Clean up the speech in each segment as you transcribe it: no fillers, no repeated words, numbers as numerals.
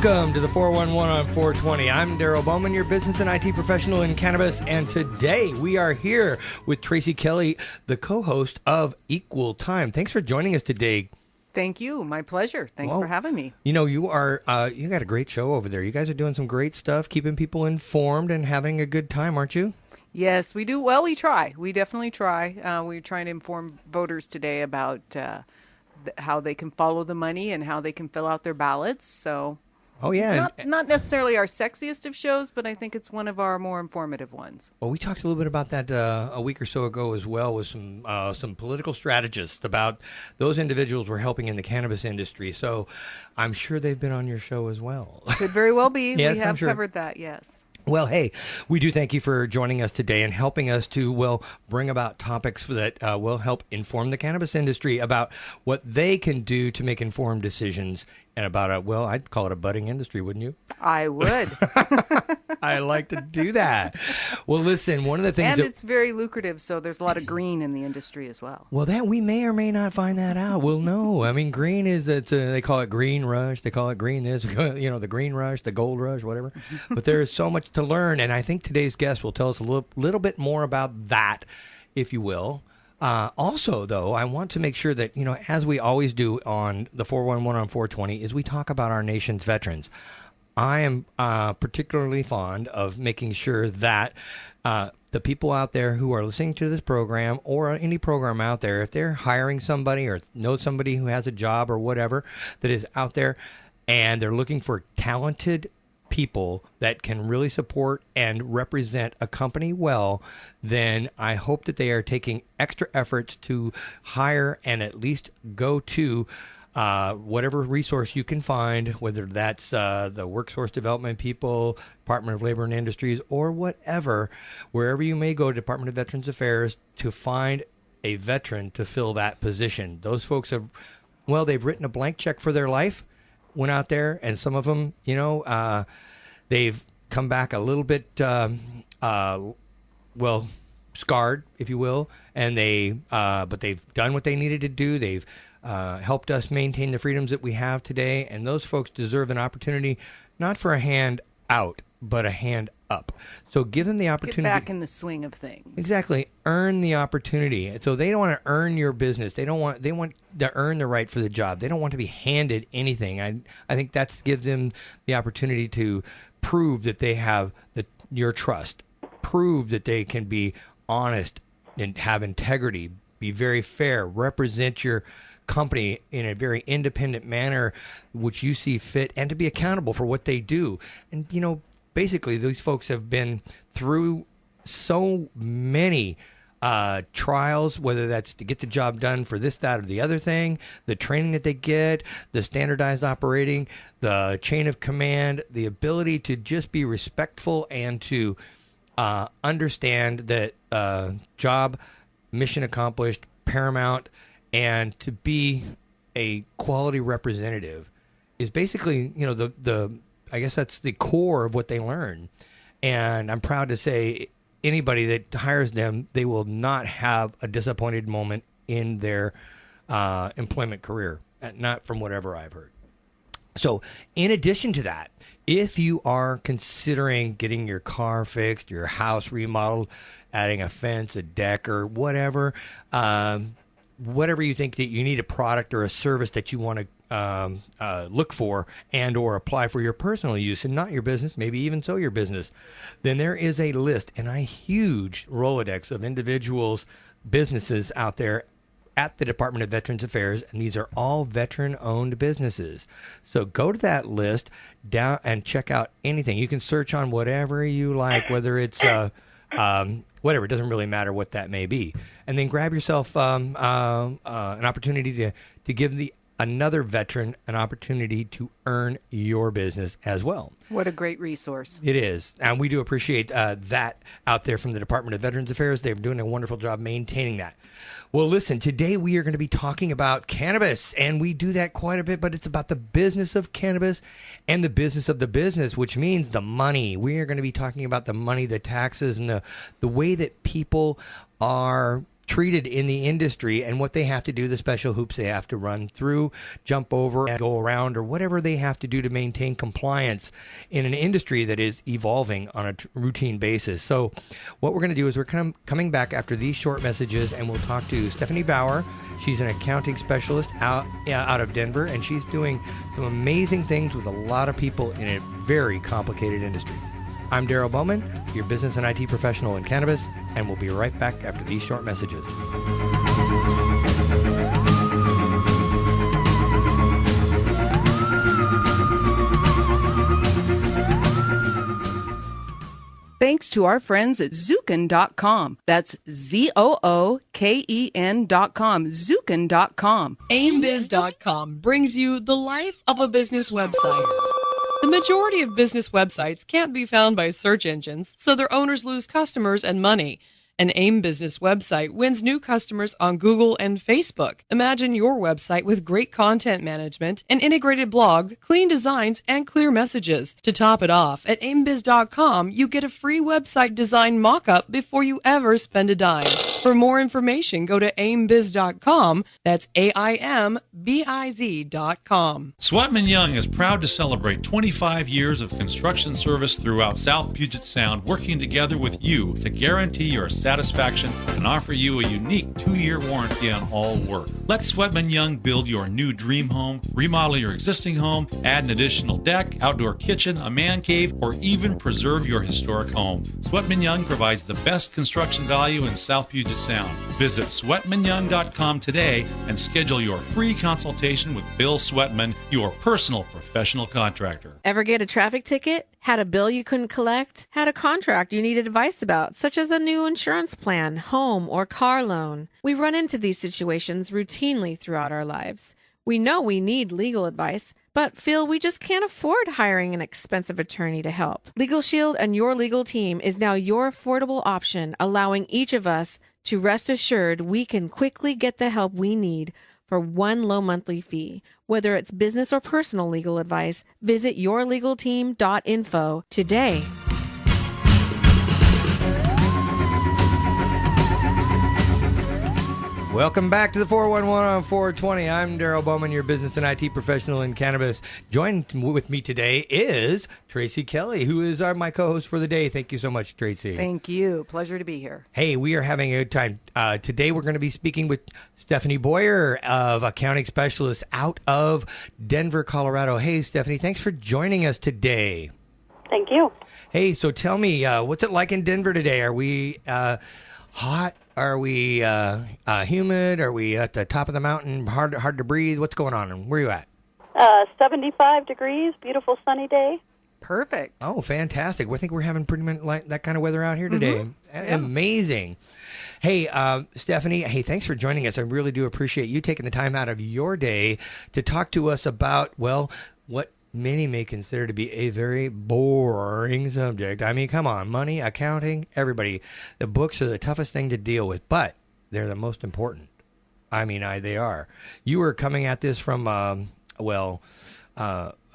Welcome to the 411 on 420. I'm Daryl Bowman, your business and IT professional in cannabis, and today we are here with Tracy Kelly, the co-host of Equal Time. Thanks for joining us today. Thank you. My pleasure. Thanks for having me. You know, you got a great show over there. You guys are doing some great stuff, keeping people informed and having a good time, aren't you? Yes, we do. Well, we try. We definitely try. We're trying to inform voters today about how they can follow the money and how they can fill out their ballots. So, not necessarily our sexiest of shows, but I think it's one of our more informative ones. Well, we talked a little bit about that a week or so ago as well with some political strategists about those individuals we're helping in the cannabis industry. So I'm sure they've been on your show as well. Could very well be. Yes, we have I'm sure. covered that, yes. Well, hey, we do thank you for joining us today and helping us to, bring about topics that will help inform the cannabis industry about what they can do to make informed decisions and about I'd call it a budding industry, wouldn't you? I would. I like to do that. Well, listen, one of the things... And it's very lucrative, so there's a lot of green in the industry as well. Well, that we may or may not find that out. We'll know. I mean, green is, they call it green rush. They call it green this, the green rush, the gold rush, whatever. But there is so much to learn, and I think today's guest will tell us a little bit more about that, if you will. Also, though, I want to make sure that, as we always do on the 411 on 420, is we talk about our nation's veterans. I am particularly fond of making sure that the people out there who are listening to this program or any program out there, if they're hiring somebody or know somebody who has a job or whatever that is out there and they're looking for talented people that can really support and represent a company well, then I hope that they are taking extra efforts to hire and at least go to whatever resource you can find, whether that's the workforce development people, Department of Labor and Industries, or whatever, wherever you may go, Department of Veterans Affairs, to find a veteran to fill that position. Those folks have, they've written a blank check for their life, went out there, and some of them, they've come back a little bit, scarred, if you will, and but they've done what they needed to do. They've helped us maintain the freedoms that we have today, and those folks deserve an opportunity, not for a hand out, but a hand up. So give them the opportunity. Get back in the swing of things. Exactly. Earn the opportunity. So they don't want to earn your business. They want to earn the right for the job. They don't want to be handed anything. I think that gives them the opportunity to prove that they have your trust, prove that they can be honest and have integrity, be very fair, represent your company in a very independent manner, which you see fit, and to be accountable for what they do. And, basically, these folks have been through so many trials, whether that's to get the job done for this, that, or the other thing, the training that they get, the standardized operating, the chain of command, the ability to just be respectful and to understand that job, mission accomplished, paramount, and to be a quality representative is basically, I guess that's the core of what they learn. And I'm proud to say anybody that hires them, they will not have a disappointed moment in their employment career, not from whatever I've heard. So in addition to that, if you are considering getting your car fixed, your house remodeled, adding a fence, a deck, or whatever you think that you need a product or a service that you want to look for and or apply for your personal use and not your business, maybe even so your business, then there is a list and a huge Rolodex of individuals, businesses out there at the Department of Veterans Affairs, and these are all veteran-owned businesses. So go to that list down and check out anything. You can search on whatever you like, whether it's whatever. It doesn't really matter what that may be. And then grab yourself an opportunity to give another veteran an opportunity to earn your business as well. What a great resource. It is. And we do appreciate that out there from the Department of Veterans Affairs. They're doing a wonderful job maintaining that. Well, listen, today we are going to be talking about cannabis, and we do that quite a bit, but it's about the business of cannabis and the business of the business, which means the money. We are going to be talking about the money, the taxes, and the way that people are treated in the industry and what they have to do, the special hoops they have to run through, jump over and go around, or whatever they have to do to maintain compliance in an industry that is evolving on a routine basis. So what we're going to do is we're coming back after these short messages, and we'll talk to Stephanie Bauer. She's an accounting specialist out of Denver, and she's doing some amazing things with a lot of people in a very complicated industry. I'm Daryl Bowman, your business and IT professional in cannabis, and we'll be right back after these short messages. Thanks to our friends at Zuken.com. That's ZOOKEN.com. Zuken.com. AimBiz.com brings you the life of a business website. The majority of business websites can't be found by search engines, so their owners lose customers and money. An AIM business website wins new customers on Google and Facebook. Imagine your website with great content management, an integrated blog, clean designs, and clear messages. To top it off, at aimbiz.com, you get a free website design mock-up before you ever spend a dime. For more information, go to aimbiz.com. That's AIMBIZ.com. Sweatman Young is proud to celebrate 25 years of construction service throughout South Puget Sound, working together with you to guarantee your satisfaction and offer you a unique 2-year warranty on all work. Let Sweatman Young build your new dream home, remodel your existing home, add an additional deck, outdoor kitchen, a man cave, or even preserve your historic home. Sweatman Young provides the best construction value in South Puget Sound. Visit sweatmanyoung.com today and schedule your free consultation with Bill Sweatman, your personal professional contractor. Ever get a traffic ticket? Had a bill you couldn't collect? Had a contract you needed advice about, such as a new insurance plan, home, or car loan? We run into these situations routinely throughout our lives. We know we need legal advice, but feel we just can't afford hiring an expensive attorney to help. Legal Shield and your legal team is now your affordable option, allowing each of us to rest assured we can quickly get the help we need for one low monthly fee. Whether it's business or personal legal advice, visit yourlegalteam.info today. Welcome back to the 411 on 420. I'm Daryl Bowman, your business and IT professional in cannabis. Joined with me today is Tracy Kelly, who is my co-host for the day. Thank you so much, Tracy. Thank you. Pleasure to be here. Hey, we are having a good time. Today we're going to be speaking with Stephanie Boyer, of accounting specialist out of Denver, Colorado. Hey, Stephanie, thanks for joining us today. Thank you. Hey, so tell me, what's it like in Denver today? Are we hot? Are we humid? Are we at the top of the mountain? Hard to breathe? What's going on? Where are you at? 75 degrees, beautiful sunny day. Perfect. Oh, fantastic. I think we're having pretty much like that kind of weather out here today. Mm-hmm. Amazing. Hey, Stephanie, hey, thanks for joining us. I really do appreciate you taking the time out of your day to talk to us about, well, what many may consider to be a very boring subject. I mean, come on, money, accounting, everybody. The books are the toughest thing to deal with, but they're the most important. I mean, they are. You were coming at this from, a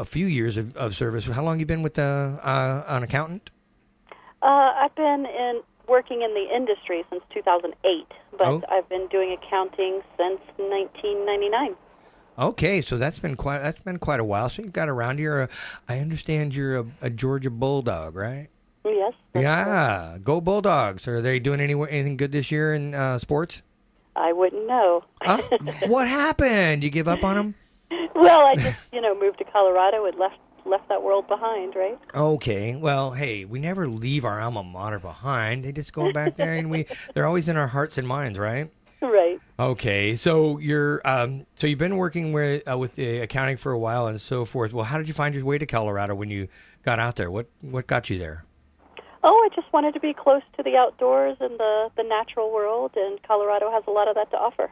few years of service. How long have you been with an accountant? I've been working in the industry since 2008, but I've been doing accounting since 1999. Okay, so that's been quite a while. So you've got around here. I understand you're a Georgia Bulldog, right? Yes. Yeah, correct. Go Bulldogs. Are they doing anything good this year in sports? I wouldn't know. What happened? You give up on them? Well, I just moved to Colorado and left that world behind, right? Okay. Well, hey, we never leave our alma mater behind. They just go back there, and they're always in our hearts and minds, right? Right. Okay, so you've been working with the accounting for a while and so forth. Well, how did you find your way to Colorado when you got out there? What got you there? Oh, I just wanted to be close to the outdoors and the natural world, and Colorado has a lot of that to offer.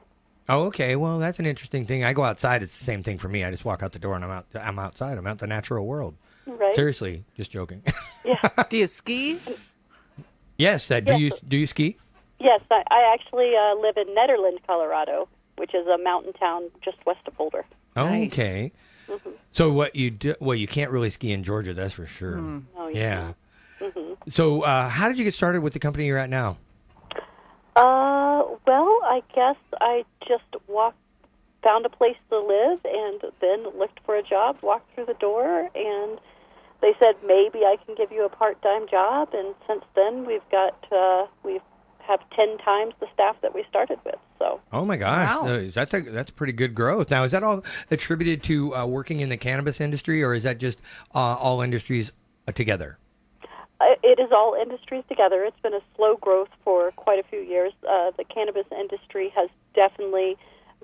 Oh, okay. Well, that's an interesting thing. I go outside. It's the same thing for me. I just walk out the door and I'm outside. I'm out in the natural world. Right. Seriously, just joking. Yeah. Do you ski? Yes. Do you ski? Yes, I actually live in Nederland, Colorado, which is a mountain town just west of Boulder. Okay. Nice. Mm-hmm. So what you do? Well, you can't really ski in Georgia, that's for sure. Mm. Oh, yeah. So how did you get started with the company you're at now? Well, I guess I just found a place to live, and then looked for a job, walked through the door, and they said, maybe I can give you a part-time job. And since then, we have 10 times the staff that we started with. So. Oh my gosh, Wow. That's pretty good growth. Now, is that all attributed to working in the cannabis industry, or is that just all industries together? It is all industries together. It's been a slow growth for quite a few years. The cannabis industry has definitely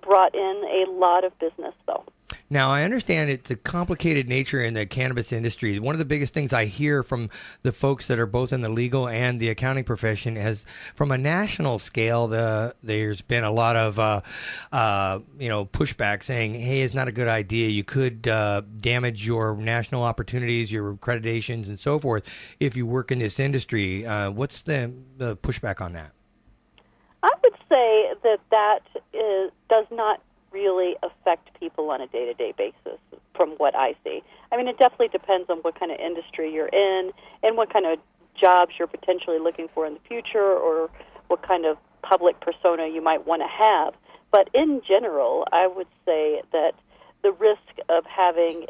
brought in a lot of business, though. Now, I understand it's a complicated nature in the cannabis industry. One of the biggest things I hear from the folks that are both in the legal and the accounting profession is, from a national scale, there's been a lot of pushback saying, hey, it's not a good idea. You could damage your national opportunities, your accreditations, and so forth if you work in this industry. What's the pushback on that? I would say that does not really affect people on a day-to-day basis from what I see. I mean, it definitely depends on what kind of industry you're in and what kind of jobs you're potentially looking for in the future, or what kind of public persona you might want to have. But in general, I would say that the risk of having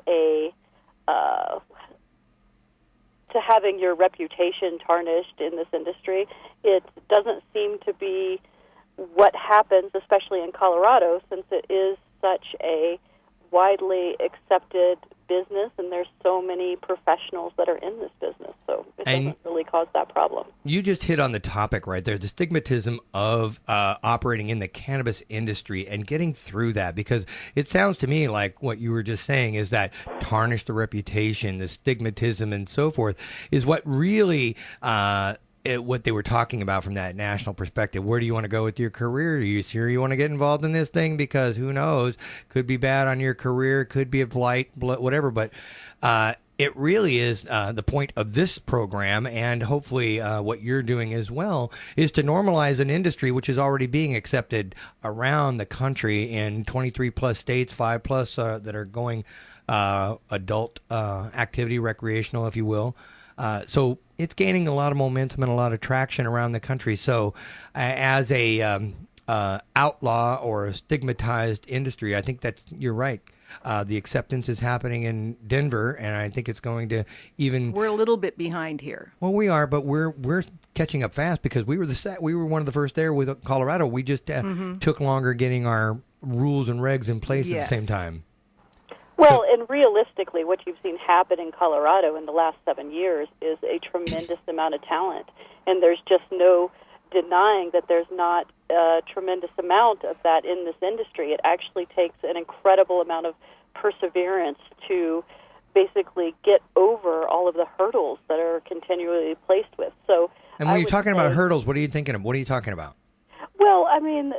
having your reputation tarnished in this industry, it doesn't seem to be what happens, especially in Colorado, since it is such a widely accepted business, and there's so many professionals that are in this business, so it doesn't really cause that problem. You just hit on the topic right there, the stigmatism of operating in the cannabis industry and getting through that, because it sounds to me like what you were just saying is that tarnish the reputation, the stigmatism, and so forth is what really what they were talking about from that national perspective. Where do you want to go with your career? Are you sure you want to get involved in this thing? Because who knows, could be bad on your career, could be a blight, whatever. But it really is the point of this program, and hopefully what you're doing as well, is to normalize an industry which is already being accepted around the country in 23 plus states, 5 plus that are going adult activity, recreational, if you will. So it's gaining a lot of momentum and a lot of traction around the country. So as a outlaw or a stigmatized industry, I think you're right. The acceptance is happening in Denver, and I think it's going to even... We're a little bit behind here. Well, we are, but we're catching up fast because we were one of the first there with Colorado. We just took longer getting our rules and regs in place at the same time. Well, and realistically, what you've seen happen in Colorado in the last 7 years is a tremendous amount of talent. And there's just no denying that there's not a tremendous amount of that in this industry. It actually takes an incredible amount of perseverance to basically get over all of the hurdles that are continually placed with. So, and when you're talking about hurdles, what are you thinking of? What are you talking about? Well, I mean,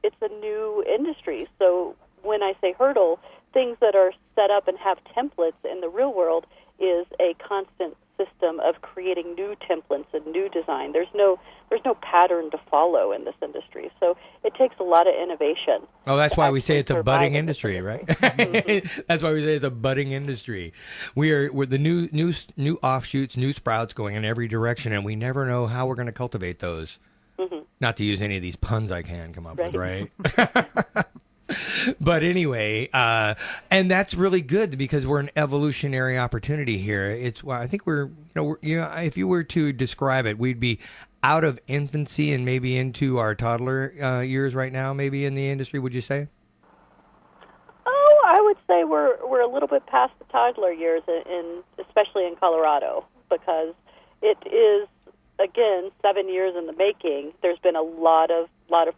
it's a new industry. So when I say hurdle, things that are set up and have templates in the real world is a constant system of creating new templates and new design. There's no pattern to follow in this industry. So it takes a lot of innovation. Oh, that's why we say it's a budding industry, right? That's why we say it's a budding industry. We're the new offshoots, new sprouts going in every direction, and we never know how we're going to cultivate those. Mm-hmm. Not to use any of these puns I can come up with, right? But anyway, and that's really good because we're an evolutionary opportunity here. I think if you were to describe it, we'd be out of infancy and maybe into our toddler years right now, maybe in the industry. Would you say? Oh, I would say we're a little bit past the toddler years, especially in Colorado, because it is, again, 7 years in the making. There's been a lot of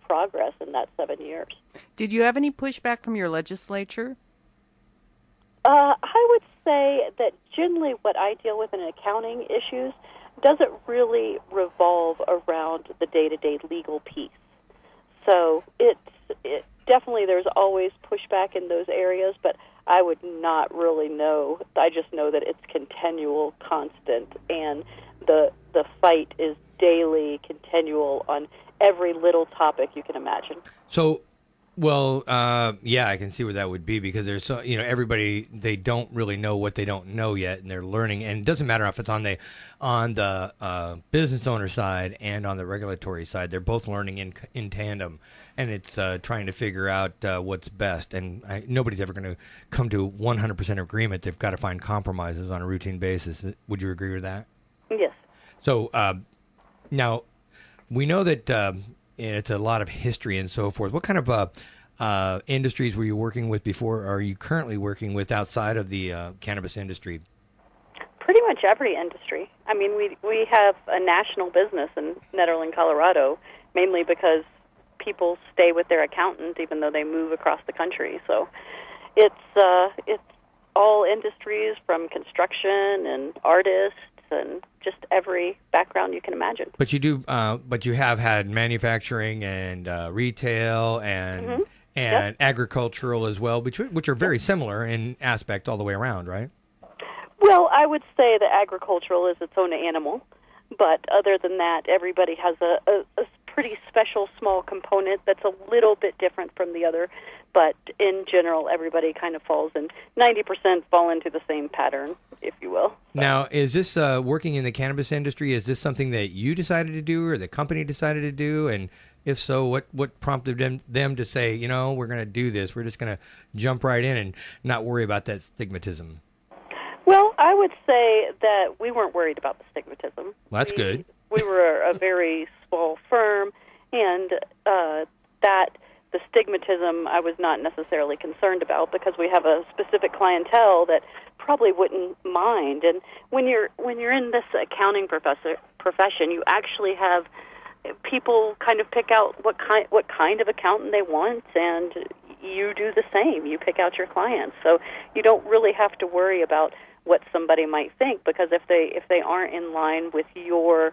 progress in that 7 years. Did you have any pushback from your legislature? I would say that generally what I deal with in accounting issues doesn't really revolve around the day-to-day legal piece. So it definitely, there's always pushback in those areas, but I would not really know. I just know that it's continual, constant, and the fight is daily, continual on every little topic you can imagine. So Well, yeah, I can see where that would be because there's so everybody they don't really know what they don't know yet, and they're learning. And it doesn't matter if it's on the business owner side and on the regulatory side; they're both learning in tandem, and it's trying to figure out what's best. And nobody's ever going to come to 100% agreement. They've got to find compromises on a routine basis. Would you agree with that? Yes. So now we know that. It's a lot of history and so forth. What kind of industries were you working with before? Or are you currently working with outside of the cannabis industry? Pretty much every industry. I mean, we have a national business in Nederland, Colorado, mainly because people stay with their accountant even though they move across the country. So it's all industries from construction and artists and just every background you can imagine. But you do, but you have had manufacturing and retail and Yep. agricultural as well, which are very similar in aspect all the way around, right? Well, I would say that agricultural is its own animal, but other than that, everybody has a pretty special small component that's a little bit different from the other. But in general, everybody kind of falls in 90% fall into the same pattern, if you will. Now, is this working in the cannabis industry? Is this something that you decided to do or the company decided to do? And if so, what prompted them to say, we're going to do this? We're just going to jump right in and not worry about that stigmatism. Well, I would say that we weren't worried about the stigmatism. Well, that's good. We were a very small firm, and that the stigmatism I was not necessarily concerned about because we have a specific clientele that probably wouldn't mind. And when you're in this accounting profession, you actually have people kind of pick out what kind of accountant they want, and you do the same. You pick out your clients, so you don't really have to worry about what somebody might think, because if they aren't in line with your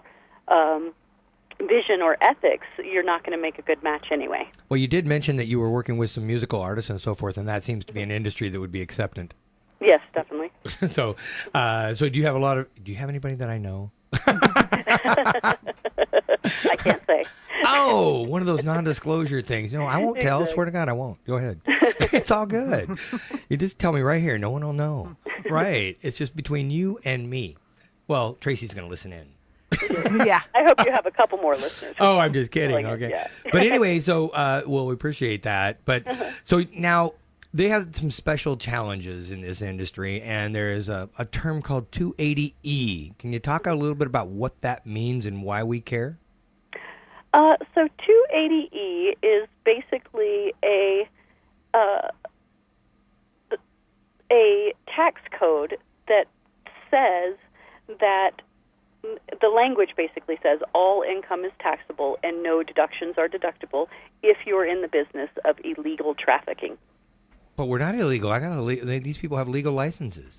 vision or ethics, you're not going to make a good match anyway. Well, you did mention that you were working with some musical artists and so forth, and that seems to be an industry that would be acceptant. Yes, definitely. So do you have anybody that I know? I can't say. Oh, one of those non-disclosure things. I won't tell. Swear to God, I won't. Go ahead. It's all good. You just tell me right here. No one will know. Right. It's just between you and me. Well, Tracy's going to listen in. Yeah. I hope you have a couple more listeners. Oh, I'm just kidding. Okay. Yeah. But anyway, so, we appreciate that. But so now they have some special challenges in this industry, and there is a term called 280E. Can you talk a little bit about what that means and why we care? So 280E is basically a tax code that says that the language basically says all income is taxable and no deductions are deductible if you're in the business of illegal trafficking. But we're not illegal. These people have legal licenses.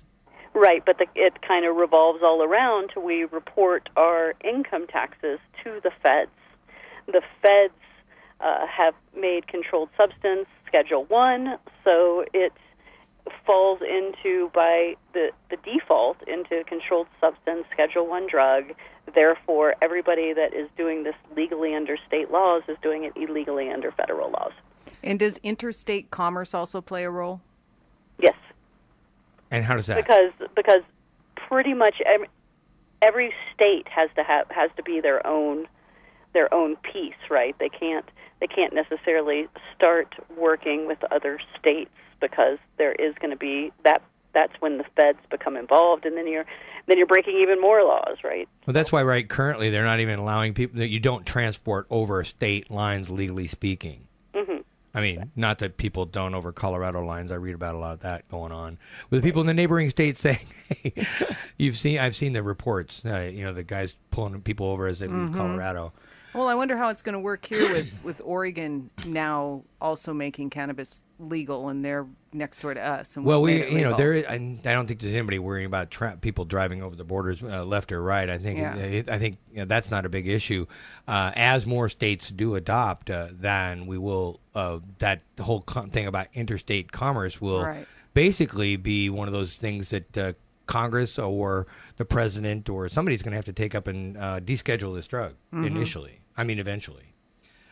Right, but it kind of revolves all around till we report our income taxes to the feds. The feds have made controlled substance Schedule 1, so it falls into, by the default, into controlled substance Schedule 1 drug. Therefore, everybody that is doing this legally under state laws is doing it illegally under federal laws. And does interstate commerce also play a role? Yes. And how does that? Because pretty much every state has to be their own piece, right? They can't necessarily start working with other states, because there is going to be that's when the feds become involved, and then you're breaking even more laws, right? Well, that's why right currently they're not even allowing people that you don't transport over state lines, legally speaking. Mm-hmm. I mean, not that people don't over Colorado lines. I read about a lot of that going on with people in the neighboring states saying, "Hey, I've seen the reports. The guys pulling people over as they leave Colorado." Well, I wonder how it's going to work here with Oregon now also making cannabis legal, and they're next door to us. And well, I don't think there's anybody worrying about people driving over the borders left or right. I think that's not a big issue. As more states do adopt, then we will. That whole thing about interstate commerce will basically be one of those things that Congress or the president or somebody's going to have to take up and deschedule this drug initially. I mean, eventually.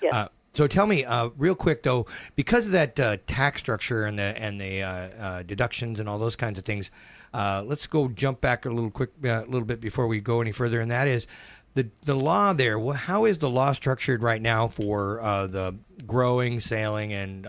Yeah. So tell me, real quick though, because of that tax structure and the deductions and all those kinds of things, let's go jump back a little bit before we go any further. And that is the law there. Well, how is the law structured right now for the growing, selling, and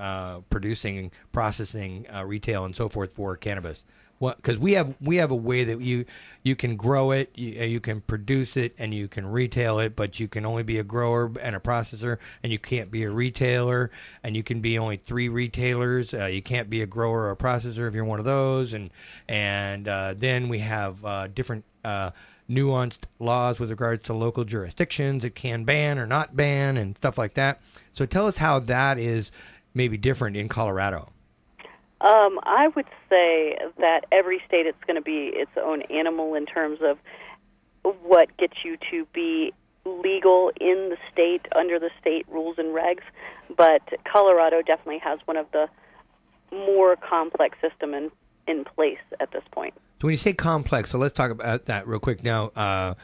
producing, processing, retail, and so forth for cannabis? Because we have a way that you can grow it, you can produce it, and you can retail it, but you can only be a grower and a processor, and you can't be a retailer, and you can be only 3 retailers. You can't be a grower or a processor if you're one of those, and then we have different nuanced laws with regards to local jurisdictions that can ban or not ban and stuff like that. So tell us how that is maybe different in Colorado. I would say that every state it's going to be its own animal in terms of what gets you to be legal in the state under the state rules and regs. But Colorado definitely has one of the more complex system in place at this point. So when you say complex, so let's talk about that real quick now.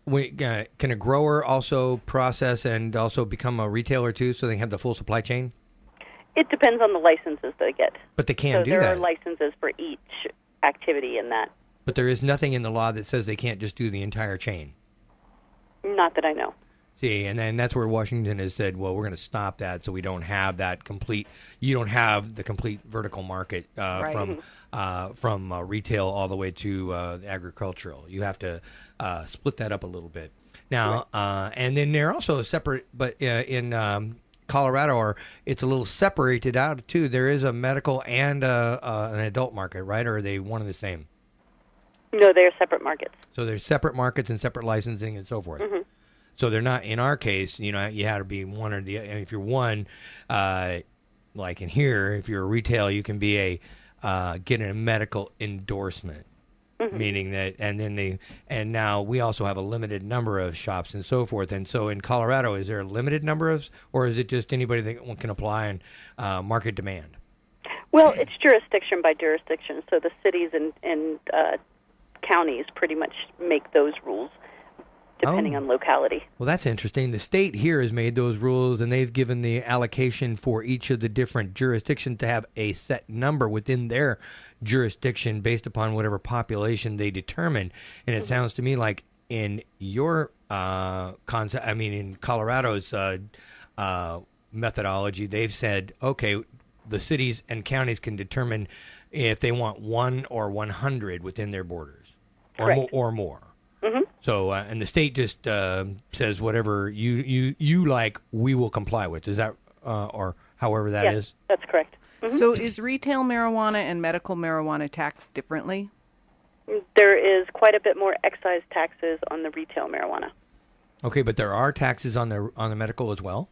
Can a grower also process and also become a retailer too, so they have the full supply chain? It depends on the licenses they get. But they can't do that. So there are licenses for each activity in that. But there is nothing in the law that says they can't just do the entire chain. Not that I know. See, and then that's where Washington has said, well, we're going to stop that so we don't have that complete, you don't have the complete vertical market from retail all the way to agricultural. You have to split that up a little bit. Now, and then they're also separate, but in Colorado, or it's a little separated out too. There is a medical and an adult market, right? Or are they one and the same? No, they're separate markets. So there's separate markets and separate licensing and so forth. Mm-hmm. So they're not, in our case, you have to be one or the other. If you're one, like in here, if you're a retail, you can be get a medical endorsement. Mm-hmm. Meaning that, and now we also have a limited number of shops and so forth. And so in Colorado, is there a limited number of, or is it just anybody that can apply and market demand? Well, it's jurisdiction by jurisdiction. So the cities and counties pretty much make those rules depending on locality. Well, that's interesting. The state here has made those rules, and they've given the allocation for each of the different jurisdictions to have a set number within their jurisdiction based upon whatever population they determine. And it sounds to me like in your concept, in Colorado's methodology, they've said, okay, the cities and counties can determine if they want 1 or 100 within their borders, or more. Mm-hmm. So, and the state just says whatever you like, we will comply with. Is that, or however that is? That's correct. Mm-hmm. So is retail marijuana and medical marijuana taxed differently? There is quite a bit more excise taxes on the retail marijuana. Okay, but there are taxes on the medical as well?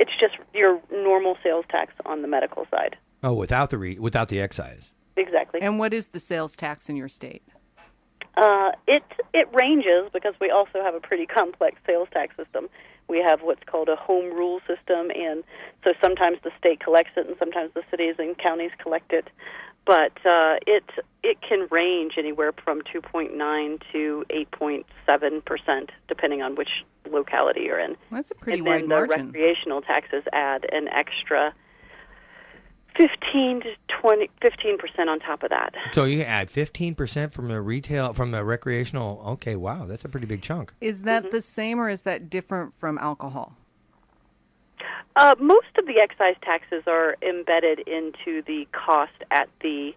It's just your normal sales tax on the medical side. Oh, without the excise. Exactly. And what is the sales tax in your state? It ranges because we also have a pretty complex sales tax system. We have what's called a home rule system, and so sometimes the state collects it and sometimes the cities and counties collect it. But it can range anywhere from 2.9 to 8.7%, depending on which locality you're in. That's a pretty wide margin. And then the recreational taxes add an extra 15% on top of that. So you add 15% from the recreational. Okay, wow, that's a pretty big chunk. Is that the same, or is that different from alcohol? Most of the excise taxes are embedded into the cost at the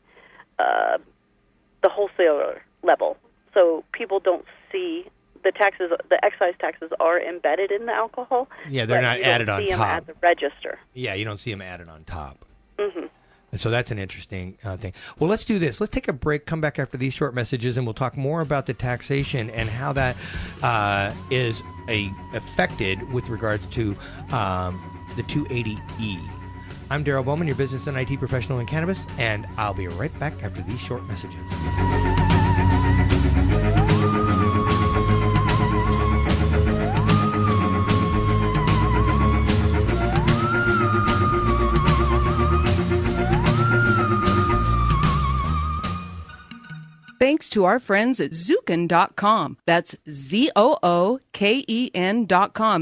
wholesaler level, so people don't see the taxes. The excise taxes are embedded in the alcohol. Yeah, they're not added on top. You don't see them at the register. Yeah, you don't see them added on top. Mm-hmm. And so that's an interesting thing. Well, let's do this. Let's take a break, come back after these short messages, and we'll talk more about the taxation and how that is affected with regards to the 280E. I'm Daryl Bowman, your business and IT professional in cannabis, and I'll be right back after these short messages. Thanks thanks to our friends at Zooken.com. That's ZOOKEN.com.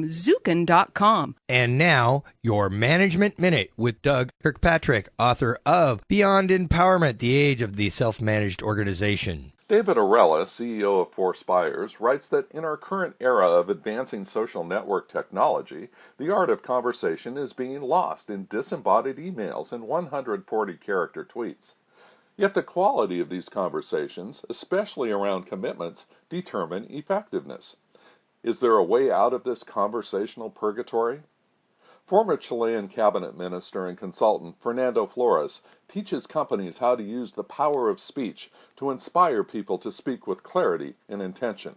Zooken.com. And now, your Management Minute with Doug Kirkpatrick, author of Beyond Empowerment, The Age of the Self-Managed Organization. David Arella, CEO of Four Spires, writes that in our current era of advancing social network technology, the art of conversation is being lost in disembodied emails and 140-character tweets. Yet the quality of these conversations, especially around commitments, determine effectiveness. Is there a way out of this conversational purgatory? Former Chilean cabinet minister and consultant Fernando Flores teaches companies how to use the power of speech to inspire people to speak with clarity and intention.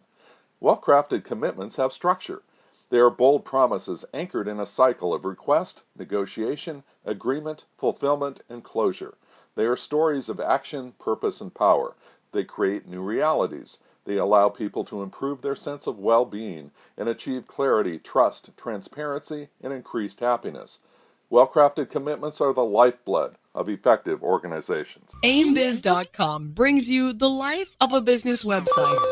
Well-crafted commitments have structure. They are bold promises anchored in a cycle of request, negotiation, agreement, fulfillment, and closure. They are stories of action, purpose, and power. They create new realities. They allow people to improve their sense of well-being and achieve clarity, trust, transparency, and increased happiness. Well-crafted commitments are the lifeblood of effective organizations. AimBiz.com brings you the life of a business website.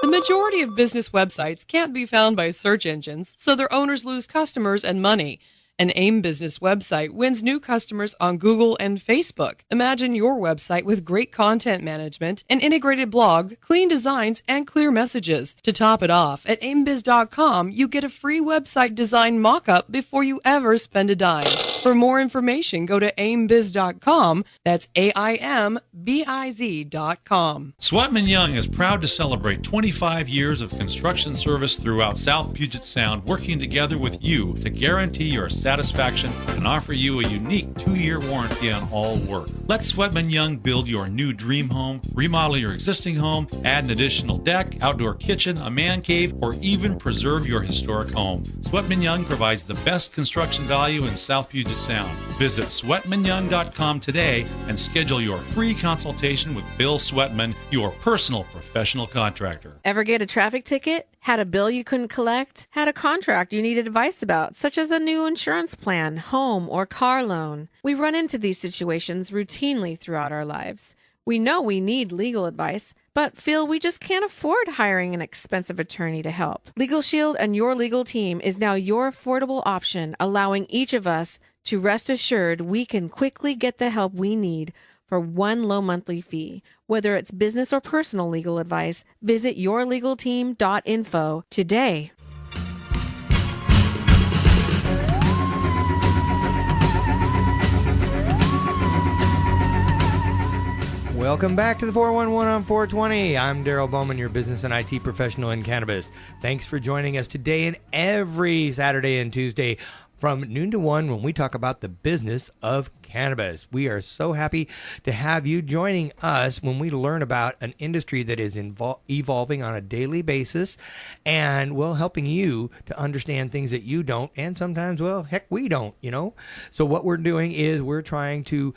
The majority of business websites can't be found by search engines, so their owners lose customers and money. An AIM business website wins new customers on Google and Facebook. Imagine your website with great content management, an integrated blog, clean designs, and clear messages. To top it off, at aimbiz.com, you get a free website design mock-up before you ever spend a dime. For more information, go to aimbiz.com. That's AIMBIZ.com. Sweatman Young is proud to celebrate 25 years of construction service throughout South Puget Sound, working together with you to guarantee your satisfaction and offer you a unique 2-year warranty on all work. Let Sweatman Young build your new dream home, remodel your existing home, add an additional deck, outdoor kitchen, a man cave, or even preserve your historic home. Sweatman Young provides the best construction value in South Puget Sound. Visit sweatmanyoung.com today and schedule your free consultation with Bill Sweatman, your personal professional contractor. Ever get a traffic ticket? Had a bill you couldn't collect? Had a contract you needed advice about, such as a new insurance plan, home, or car loan? We run into these situations routinely throughout our lives. We know we need legal advice, but feel we just can't afford hiring an expensive attorney to help. Legal Shield and your legal team is now your affordable option, allowing each of us to rest assured we can quickly get the help we need for one low monthly fee. Whether it's business or personal legal advice, visit yourlegalteam.info today. Welcome back to the 411 on 420. I'm Daryl Bowman, your business and IT professional in cannabis. Thanks for joining us today and every Saturday and Tuesday from noon to 1 when we talk about the business of cannabis. We are so happy to have you joining us when we learn about an industry that is evolving on a daily basis and, well, helping you to understand things that you don't, and sometimes, well, heck, we don't, you know. So what we're doing is we're trying to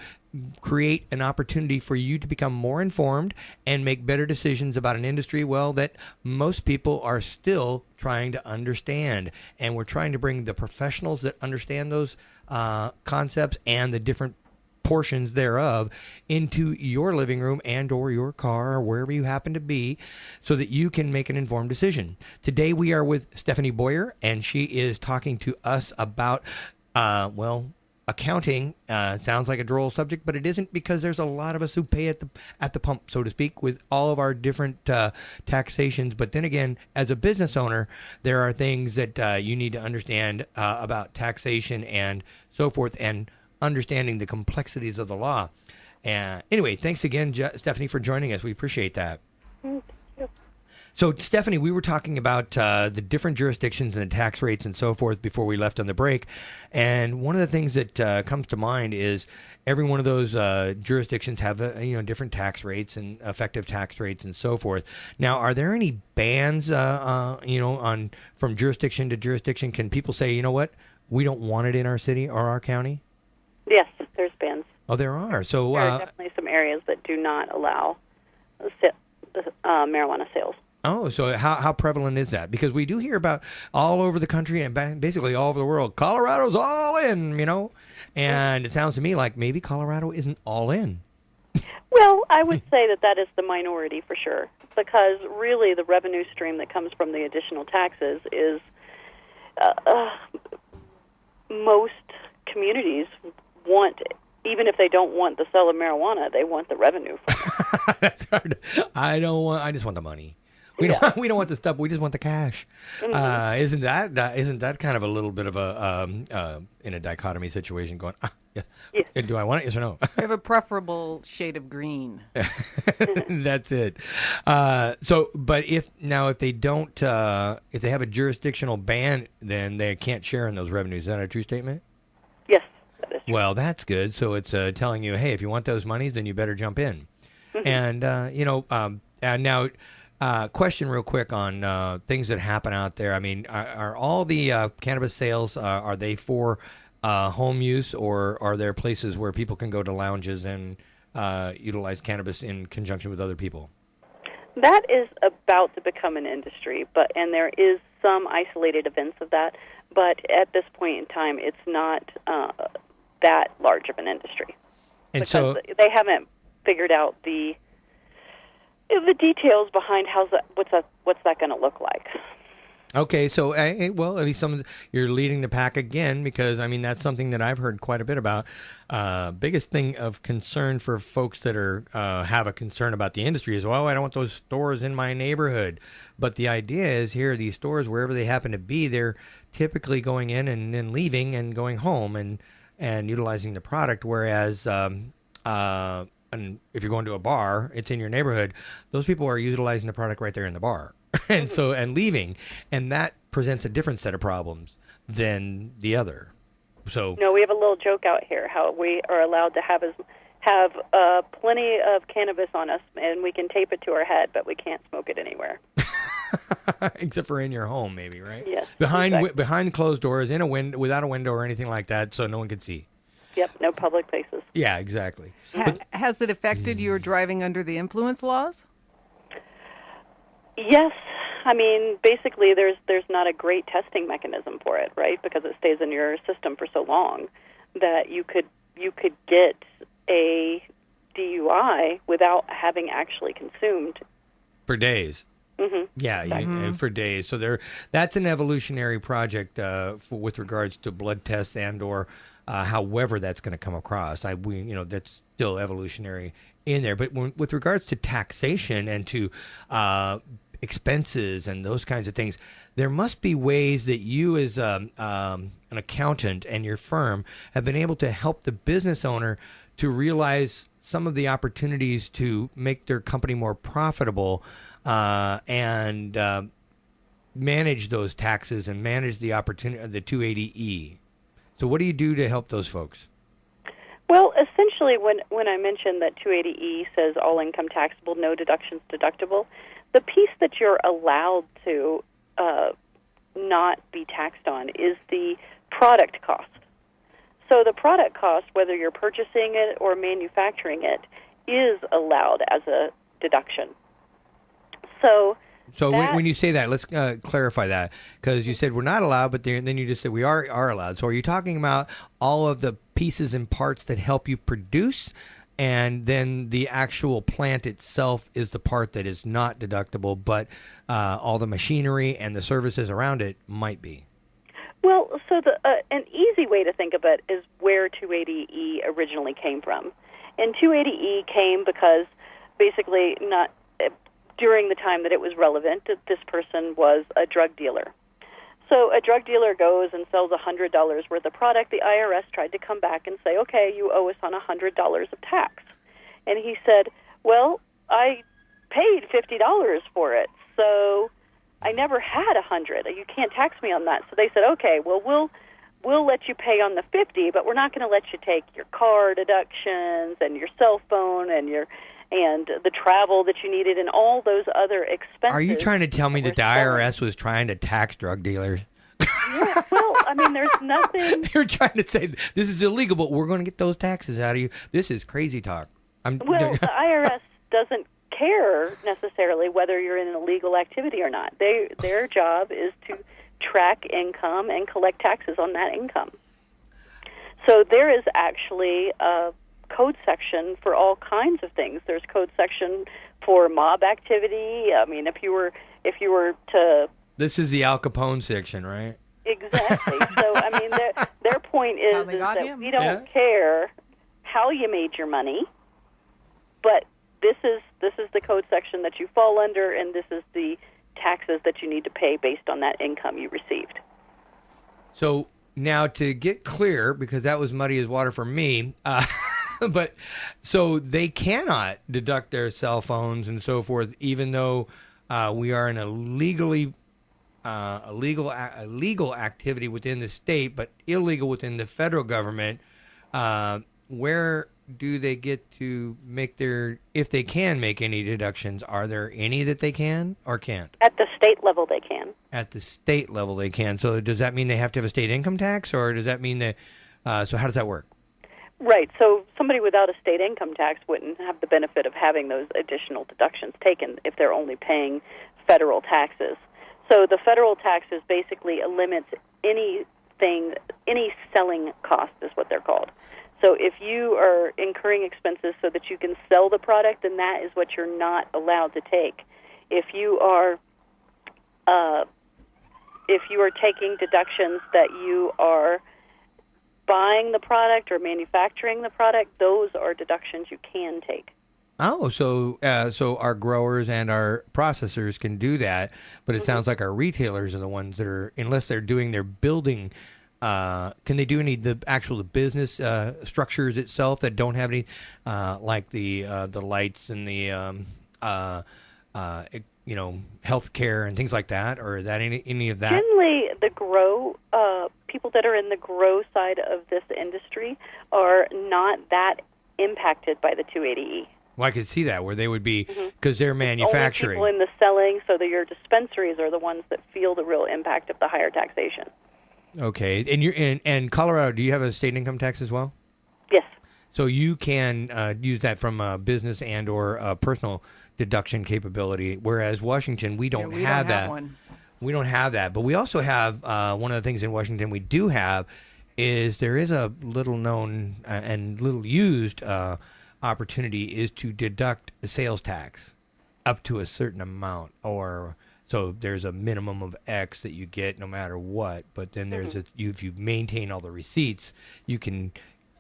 create an opportunity for you to become more informed and make better decisions about an industry, well, that most people are still trying to understand. And we're trying to bring the professionals that understand those concepts and the different portions thereof into your living room and or your car or wherever you happen to be so that you can make an informed decision. Today we are with Stephanie Boyer, and she is talking to us about, accounting. Sounds like a droll subject, but it isn't, because there's a lot of us who pay at the pump, so to speak, with all of our different taxations. But then again, as a business owner, there are things that you need to understand about taxation and so forth, and understanding the complexities of the law. Anyway, thanks again, Stephanie, for joining us. We appreciate that. Thank you. So, Stephanie, we were talking about the different jurisdictions and the tax rates and so forth before we left on the break. And one of the things that comes to mind is every one of those jurisdictions have different tax rates and effective tax rates and so forth. Now, are there any bans, from jurisdiction to jurisdiction? Can people say, you know what, we don't want it in our city or our county? Yes, there's bans. Oh, there are. So there are definitely some areas that do not allow marijuana sales. Oh, so how prevalent is that? Because we do hear about all over the country and basically all over the world, Colorado's all in, and it sounds to me like maybe Colorado isn't all in. Well, I would say that is the minority for sure, because really the revenue stream that comes from the additional taxes is most communities want, even if they don't want the sale of marijuana, they want the revenue from it. That's hard. I just want the money. We don't want the stuff. We just want the cash. Mm-hmm. Isn't that kind of a little bit of a in a dichotomy situation? Going, yeah. Yes. Do I want it? Yes or no? We have a preferable shade of green. That's it. But if they don't, if they have a jurisdictional ban, then they can't share in those revenues. Is that a true statement? Yes, that is true. Well, that's good. So it's telling you, hey, if you want those monies, then you better jump in. Mm-hmm. And now. Question real quick on things that happen out there. I mean, are all the cannabis sales, are they for home use, or are there places where people can go to lounges and utilize cannabis in conjunction with other people? That is about to become an industry, and there is some isolated events of that, but at this point in time, it's not that large of an industry. And because so they haven't figured out the details behind what's that going to look like. Okay, so well, at least you're leading the pack again, because I mean that's something that I've heard quite a bit about. Biggest thing of concern for folks that are have a concern about the industry is, well, I don't want those stores in my neighborhood. But the idea is here, these stores, wherever they happen to be, they're typically going in and then leaving and going home and utilizing the product. Whereas and if you're going to a bar, it's in your neighborhood, those people are utilizing the product right there in the bar and leaving. And that presents a different set of problems than the other. So no, we have a little joke out here, how we are allowed to have plenty of cannabis on us, and we can tape it to our head, but we can't smoke it anywhere. Except for in your home, maybe, right? Yes. Behind closed doors, in a window, without a window or anything like that, so no one can see. Yep, no public places. Yeah, exactly. Has it affected your driving under the influence laws? Yes. I mean, basically, there's not a great testing mechanism for it, right? Because it stays in your system for so long that you could get a DUI without having actually consumed for days. Mm-hmm. Yeah, exactly. For days. So that's an evolutionary project with regards to blood tests and/or however that's going to come across. That's still evolutionary in there. But with regards to taxation and to expenses and those kinds of things, there must be ways that you as an accountant and your firm have been able to help the business owner to realize some of the opportunities to make their company more profitable and manage those taxes and manage the opportunity, the 280E. So what do you do to help those folks? Well, essentially, when I mentioned that 280E says all income taxable, no deductions deductible, the piece that you're allowed to not be taxed on is the product cost. So the product cost, whether you're purchasing it or manufacturing it, is allowed as a deduction. So when you say that, let's clarify that, because you said we're not allowed, but then you just said we are allowed. So are you talking about all of the pieces and parts that help you produce, and then the actual plant itself is the part that is not deductible, but all the machinery and the services around it might be? Well, so an easy way to think of it is where 280E originally came from. And 280E came because basically not during the time that it was relevant, this person was a drug dealer. So a drug dealer goes and sells $100 worth of product. The IRS tried to come back and say, okay, you owe us on $100 of tax. And he said, well, I paid $50 for it, so I never had $100. You can't tax me on that. So they said, okay, well, we'll let you pay on the $50, but we're not going to let you take your car deductions and your cell phone and the travel that you needed and all those other expenses. Are you trying to tell me that the IRS was trying to tax drug dealers? Yeah, well, I mean, there's nothing. They're trying to say this is illegal, but we're going to get those taxes out of you. This is crazy talk. Well, the IRS doesn't care necessarily whether you're in an illegal activity or not. Their job is to track income and collect taxes on that income. So there is actually a code section for all kinds of things. There's code section for mob activity. I mean, if you were to... This is the Al Capone section, right? Exactly. So, I mean, their point is that we don't care how you made your money, but this is the code section that you fall under, and this is the taxes that you need to pay based on that income you received. So now to get clear, because that was muddy as water for me, but so they cannot deduct their cell phones and so forth, even though we are in a legal activity within the state, but illegal within the federal government. Where do they get to make if they can make any deductions? Are there any that they can or can't? At the state level, they can. At the state level, they can. So does that mean they have to have a state income tax, or does that mean that? So how does that work? Right. So somebody without a state income tax wouldn't have the benefit of having those additional deductions taken if they're only paying federal taxes. So the federal taxes basically limits any selling cost is what they're called. So if you are incurring expenses so that you can sell the product, then that is what you're not allowed to take. If you are taking deductions that you are buying the product or manufacturing the product, those are deductions you can take. Oh, so our growers and our processors can do that, but it sounds like our retailers are the ones that are, unless they're doing their building. Can they do any the business structures itself that don't have any, like the lights and the healthcare and things like that, or is that any of that? Generally, the people that are in the grow side of this industry are not that impacted by the 280E. Well, I could see that where they would be because they're manufacturing. Only people in the selling, so that your dispensaries are the ones that feel the real impact of the higher taxation. Okay, and you're in Colorado. Do you have a state income tax as well? Yes. So you can use that from a business and or personal deduction capability. Whereas Washington, we don't have that. We don't have that, but we also have one of the things in Washington we do have is there is a little known and little used opportunity is to deduct the sales tax up to a certain amount, or so there's a minimum of X that you get no matter what, but then there's if you maintain all the receipts, you can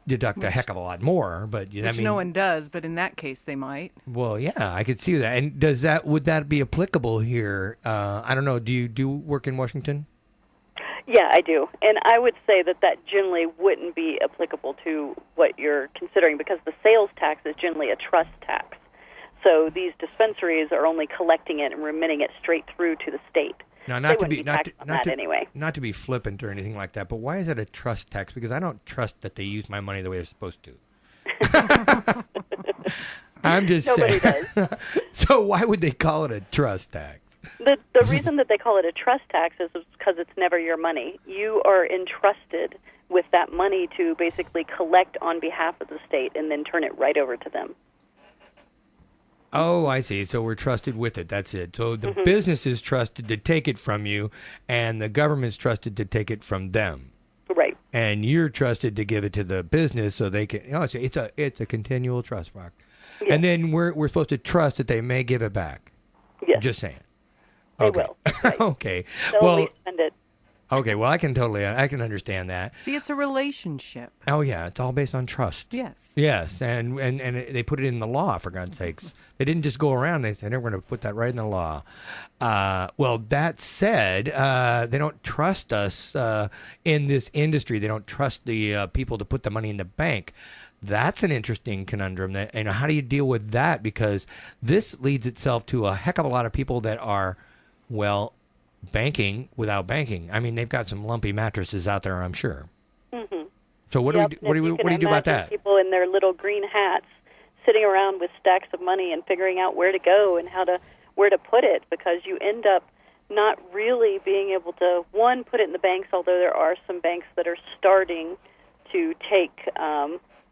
deduct a heck of a lot more. But no one does, but in that case they might. Well, yeah, I could see that. And would that be applicable here? I don't know. Do you do work in Washington? Yeah, I do. And I would say that generally wouldn't be applicable to what you're considering because the sales tax is generally a trust tax. So these dispensaries are only collecting it and remitting it straight through to the state. Now, not to be flippant or anything like that, but why is it a trust tax? Because I don't trust that they use my money the way they're supposed to. I'm just Nobody saying. does. So why would they call it a trust tax? The reason that they call it a trust tax is because it's never your money. You are entrusted with that money to basically collect on behalf of the state and then turn it right over to them. Oh, I see. So we're trusted with it. That's it. So the business is trusted to take it from you, and the government's trusted to take it from them. Right. And you're trusted to give it to the business so they can. It's a continual trust, Mark. Yes. And then we're supposed to trust that they may give it back. Yes. Just saying. They will. Right. Okay. They'll only spend it. Okay. Well, I can understand that. See, it's a relationship. Oh yeah, it's all based on trust. Yes. Yes, and they put it in the law, for God's sakes. They didn't just go around. They said, we're going to put that right in the law. Well, that said, they don't trust us in this industry. They don't trust the people to put the money in the bank. That's an interesting conundrum. How do you deal with that? Because this leads itself to a heck of a lot of people that are, banking without banking. I mean, they've got some lumpy mattresses out there, I'm sure. Mm-hmm. So what do you do about that? People in their little green hats sitting around with stacks of money and figuring out where to go and where to put it, because you end up not really being able to, one, put it in the banks, although there are some banks that are starting to take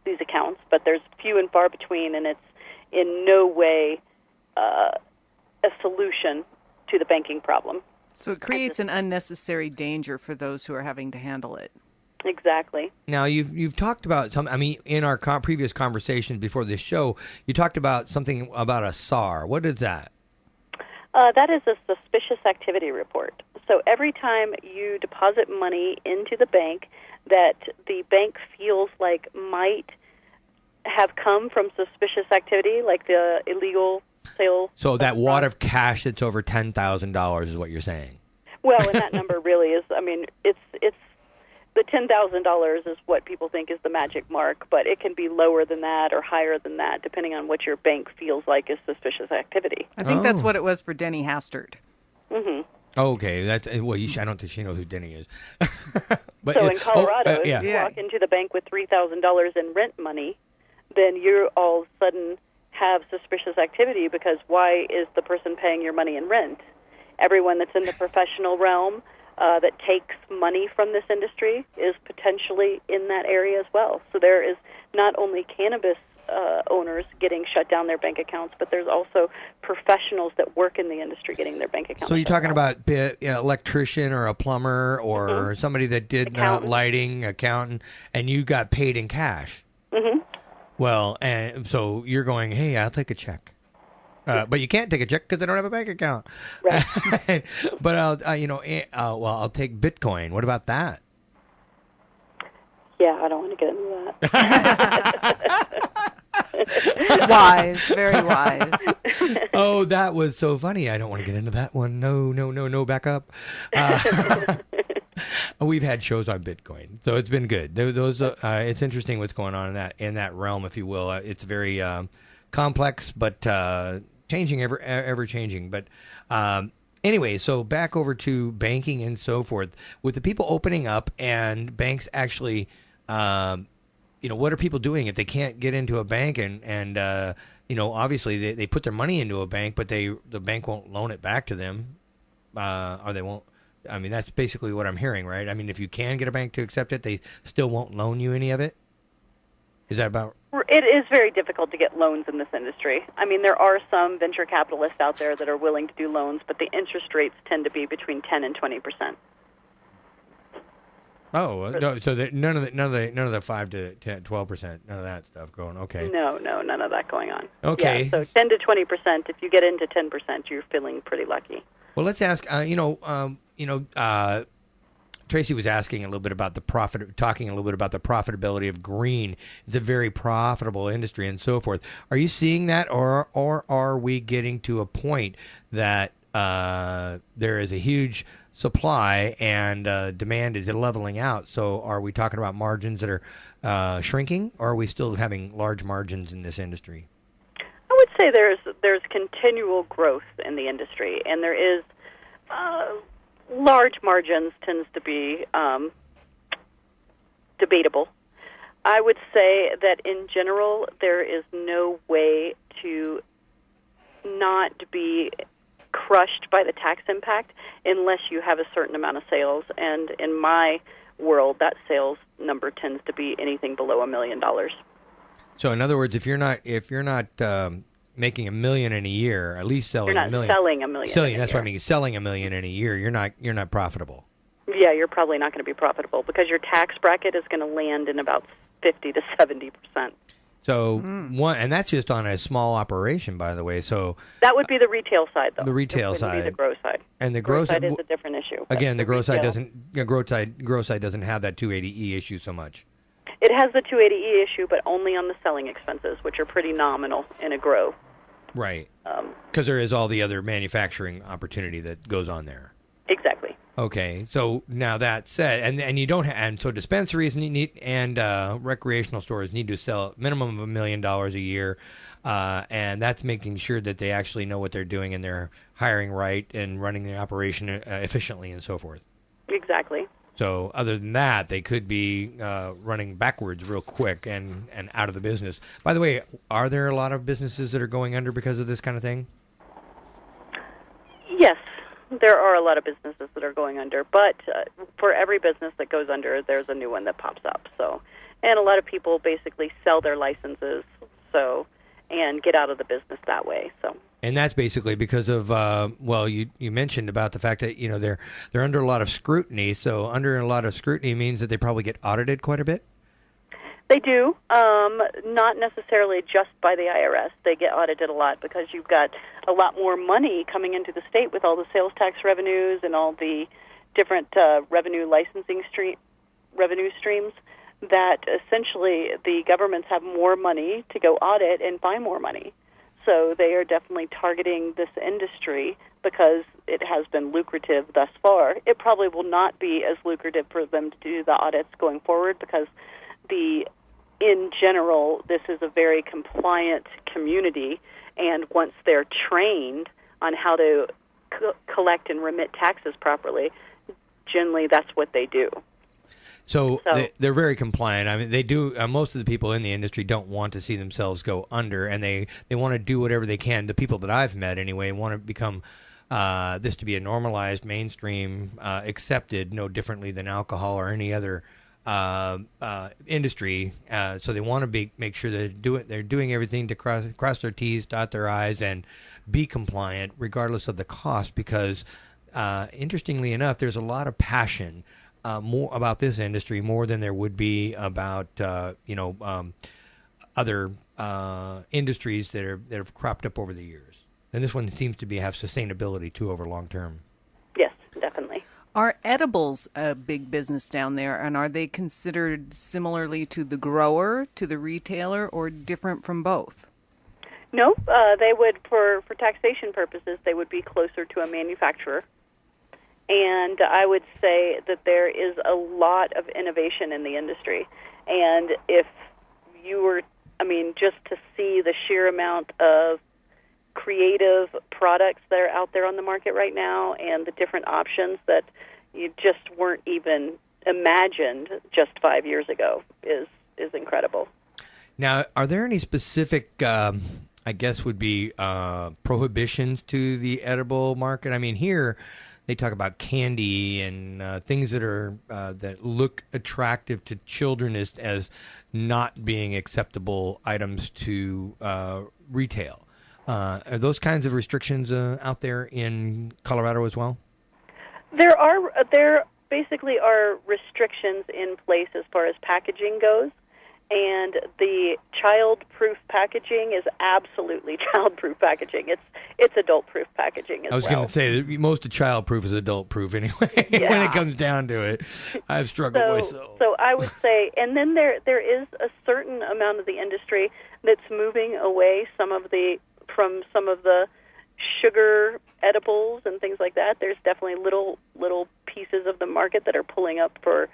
these accounts, but there's few and far between, and it's in no way a solution to the banking problem. So it creates an unnecessary danger for those who are having to handle it. Exactly. Now, you've talked about some. I mean, in our previous conversations before this show, you talked about something about a SAR. What is that? That is a suspicious activity report. So every time you deposit money into the bank that the bank feels like might have come from suspicious activity, like the illegal sale. So that wad of cash that's over $10,000 is what you're saying. Well, and that number really is. I mean, it's the $10,000 is what people think is the magic mark, but it can be lower than that or higher than that, depending on what your bank feels like is suspicious activity. I think that's what it was for Denny Hastert. Mm-hmm. Okay, that's well. I don't think she knows who Denny is. But so in Colorado, yeah. if you walk into the bank with $3,000 in rent money, then you all of a sudden have suspicious activity because why is the person paying your money in rent? Everyone that's in the professional realm that takes money from this industry is potentially in that area as well. So there is not only cannabis owners getting shut down their bank accounts, but there's also professionals that work in the industry getting their bank accounts. So you're talking about an electrician or a plumber or somebody that did lighting, accountant, and you got paid in cash. Mm-hmm. Well, and so you're going, hey, I'll take a check. But you can't take a check because they don't have a bank account. Right. But I'll take Bitcoin. What about that? Yeah, I don't want to get into that. Wise, very wise. Oh, that was so funny. I don't want to get into that one. No, back up. We've had shows on Bitcoin, so it's been good. Those, it's interesting what's going on in that realm, if you will. It's very complex, but changing, ever changing. But anyway, so back over to banking and so forth. With the people opening up and banks actually, what are people doing if they can't get into a bank and obviously they put their money into a bank, but the bank won't loan it back to them, or they won't. I mean, that's basically what I'm hearing, right? I mean, if you can get a bank to accept it, they still won't loan you any of it? Is that about? It is very difficult to get loans in this industry. I mean, there are some venture capitalists out there that are willing to do loans, but the interest rates tend to be between 10 and 20%. Oh, no, so none of the 5 to 10, 12%, none of that stuff going. Okay. No, none of that going on. Okay. Yeah, so 10 to 20%. If you get into 10%, you're feeling pretty lucky. Well, let's ask. Tracy was asking a little bit about talking a little bit about the profitability of green. It's a very profitable industry and so forth. Are you seeing that, or are we getting to a point that there is a huge supply and demand is leveling out? So are we talking about margins that are shrinking, or are we still having large margins in this industry? I would say there's continual growth in the industry, and there is large margins tends to be debatable. I would say that in general there is no way to not be crushed by the tax impact unless you have a certain amount of sales, and in my world that sales number tends to be anything below $1 million. So in other words, if you're not making $1 million in a year, at least selling $1 million. Selling $1 million. That's what I mean. Selling $1 million in a year, you're not profitable. Yeah, you're probably not going to be profitable because your tax bracket is going to land in about 50 to 70%. So and that's just on a small operation, by the way. So that would be the retail side, though. The retail side, be the grow side. And the grow side is a different issue. Again, the grow side doesn't. Grow side doesn't have that 280E issue so much. It has the 280E issue, but only on the selling expenses, which are pretty nominal in a grow. Right. Because there is all the other manufacturing opportunity that goes on there. Exactly. Okay. So now that said, and you don't and so dispensaries need and recreational stores need to sell a minimum of $1 million a year, and that's making sure that they actually know what they're doing and they're hiring right and running the operation efficiently and so forth. Exactly. So other than that, they could be running backwards real quick and out of the business. By the way, are there a lot of businesses that are going under because of this kind of thing? Yes, there are a lot of businesses that are going under. But for every business that goes under, there's a new one that pops up. So, and a lot of people basically sell their licenses and get out of the business that way. So And that's basically because of you mentioned about the fact that they're under a lot of scrutiny. So under a lot of scrutiny means that they probably get audited quite a bit. They do, not necessarily just by the IRS. They get audited a lot because you've got a lot more money coming into the state with all the sales tax revenues and all the different revenue licensing revenue streams. That essentially the governments have more money to go audit and buy more money. So they are definitely targeting this industry because it has been lucrative thus far. It probably will not be as lucrative for them to do the audits going forward because in general, this is a very compliant community, and once they're trained on how to collect and remit taxes properly, generally that's what they do. So they're very compliant. I mean, they do. Most of the people in the industry don't want to see themselves go under, and they want to do whatever they can. The people that I've met, anyway, want to become this to be a normalized, mainstream, accepted, no differently than alcohol or any other industry. So they want to make sure they're doing everything to cross their T's, dot their I's, and be compliant regardless of the cost. Because interestingly enough, there's a lot of passion. More about this industry more than there would be about other industries that have cropped up over the years, and this one seems to have sustainability too over long term. Yes, definitely. Are edibles a big business down there, and are they considered similarly to the grower, to the retailer, or different from both? No, they would, for taxation purposes, they would be closer to a manufacturer. And I would say that there is a lot of innovation in the industry. And if you were, just to see the sheer amount of creative products that are out there on the market right now and the different options that you just weren't even imagined just 5 years ago is incredible. Now, are there any specific, I guess would be prohibitions to the edible market? I mean, here they talk about candy and things that are that look attractive to children as not being acceptable items to retail. Are those kinds of restrictions out there in Colorado as well? There basically are restrictions in place as far as packaging goes. And the child-proof packaging is absolutely child-proof packaging. It's adult-proof packaging as well. I was going to say that most of child-proof is adult-proof anyway. Yeah. When it comes down to it, I've struggled myself. So I would say, and then there is a certain amount of the industry that's moving away from some of the sugar edibles and things like that. There's definitely little pieces of the market that are pulling up for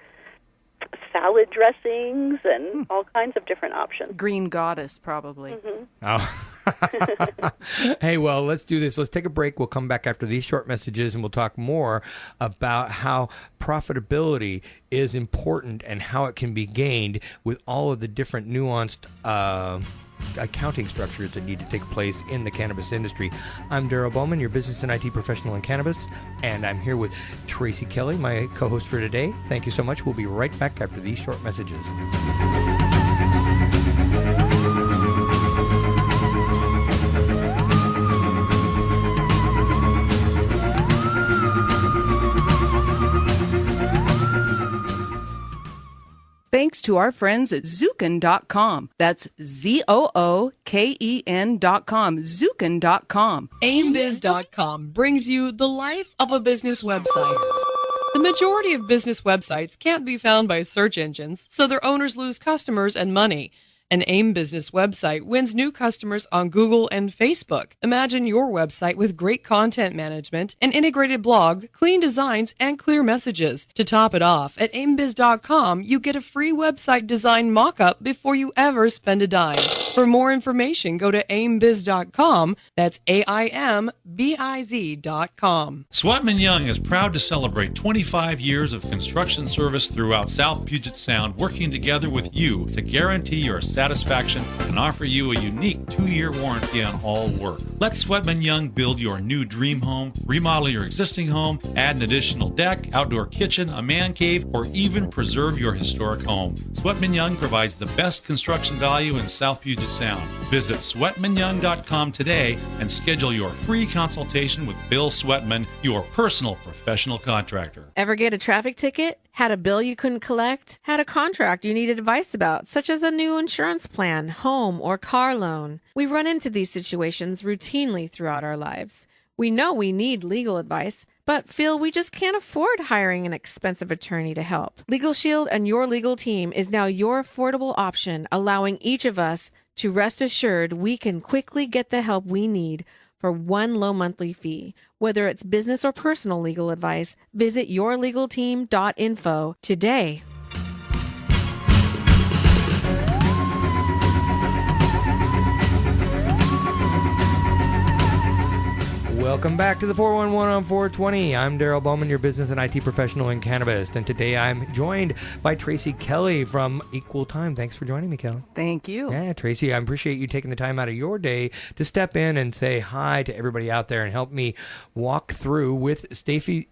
salad dressings and all kinds of different options. Green Goddess, probably. Mm-hmm. Oh. Hey, well, let's do this. Let's take a break. We'll come back after these short messages, and we'll talk more about how profitability is important and how it can be gained with all of the different nuanced accounting structures that need to take place in the cannabis industry. I'm Darryl Bowman, your business and IT professional in cannabis, and I'm here with Tracy Kelly, my co-host for today. Thank you so much. We'll be right back after these short messages. Thanks to our friends at Zuken.com. That's ZOOKEN.com. Zuken.com. AimBiz.com brings you the life of a business website. The majority of business websites can't be found by search engines, so their owners lose customers and money. An AIM business website wins new customers on Google and Facebook. Imagine your website with great content management, an integrated blog, clean designs, and clear messages. To top it off, at aimbiz.com, you get a free website design mock-up before you ever spend a dime. For more information, go to aimbiz.com. That's AIMBIZ.com. Sweatman Young is proud to celebrate 25 years of construction service throughout South Puget Sound, working together with you to guarantee your satisfaction and offer you a unique 2-year warranty on all work. Let Sweatman Young build your new dream home, remodel your existing home, add an additional deck, outdoor kitchen, a man cave, or even preserve your historic home. Sweatman Young provides the best construction value in South Puget Puget Sound. Visit SweatmanYoung.com today and schedule your free consultation with Bill Sweatman, your personal professional contractor. Ever get a traffic ticket? Had a bill you couldn't collect? Had a contract you needed advice about, such as a new insurance plan, home, or car loan? We run into these situations routinely throughout our lives. We know we need legal advice, but feel we just can't afford hiring an expensive attorney to help. Legal Shield and your legal team is now your affordable option, allowing each of us to rest assured we can quickly get the help we need for one low monthly fee. Whether it's business or personal legal advice, visit yourlegalteam.info today. Welcome back to the 411 on 420. I'm Daryl Bowman, your business and IT professional in cannabis. And today I'm joined by Tracy Kelly from Equal Time. Thanks for joining me, Kelly. Thank you. Yeah, Tracy, I appreciate you taking the time out of your day to step in and say hi to everybody out there and help me walk through with Stephanie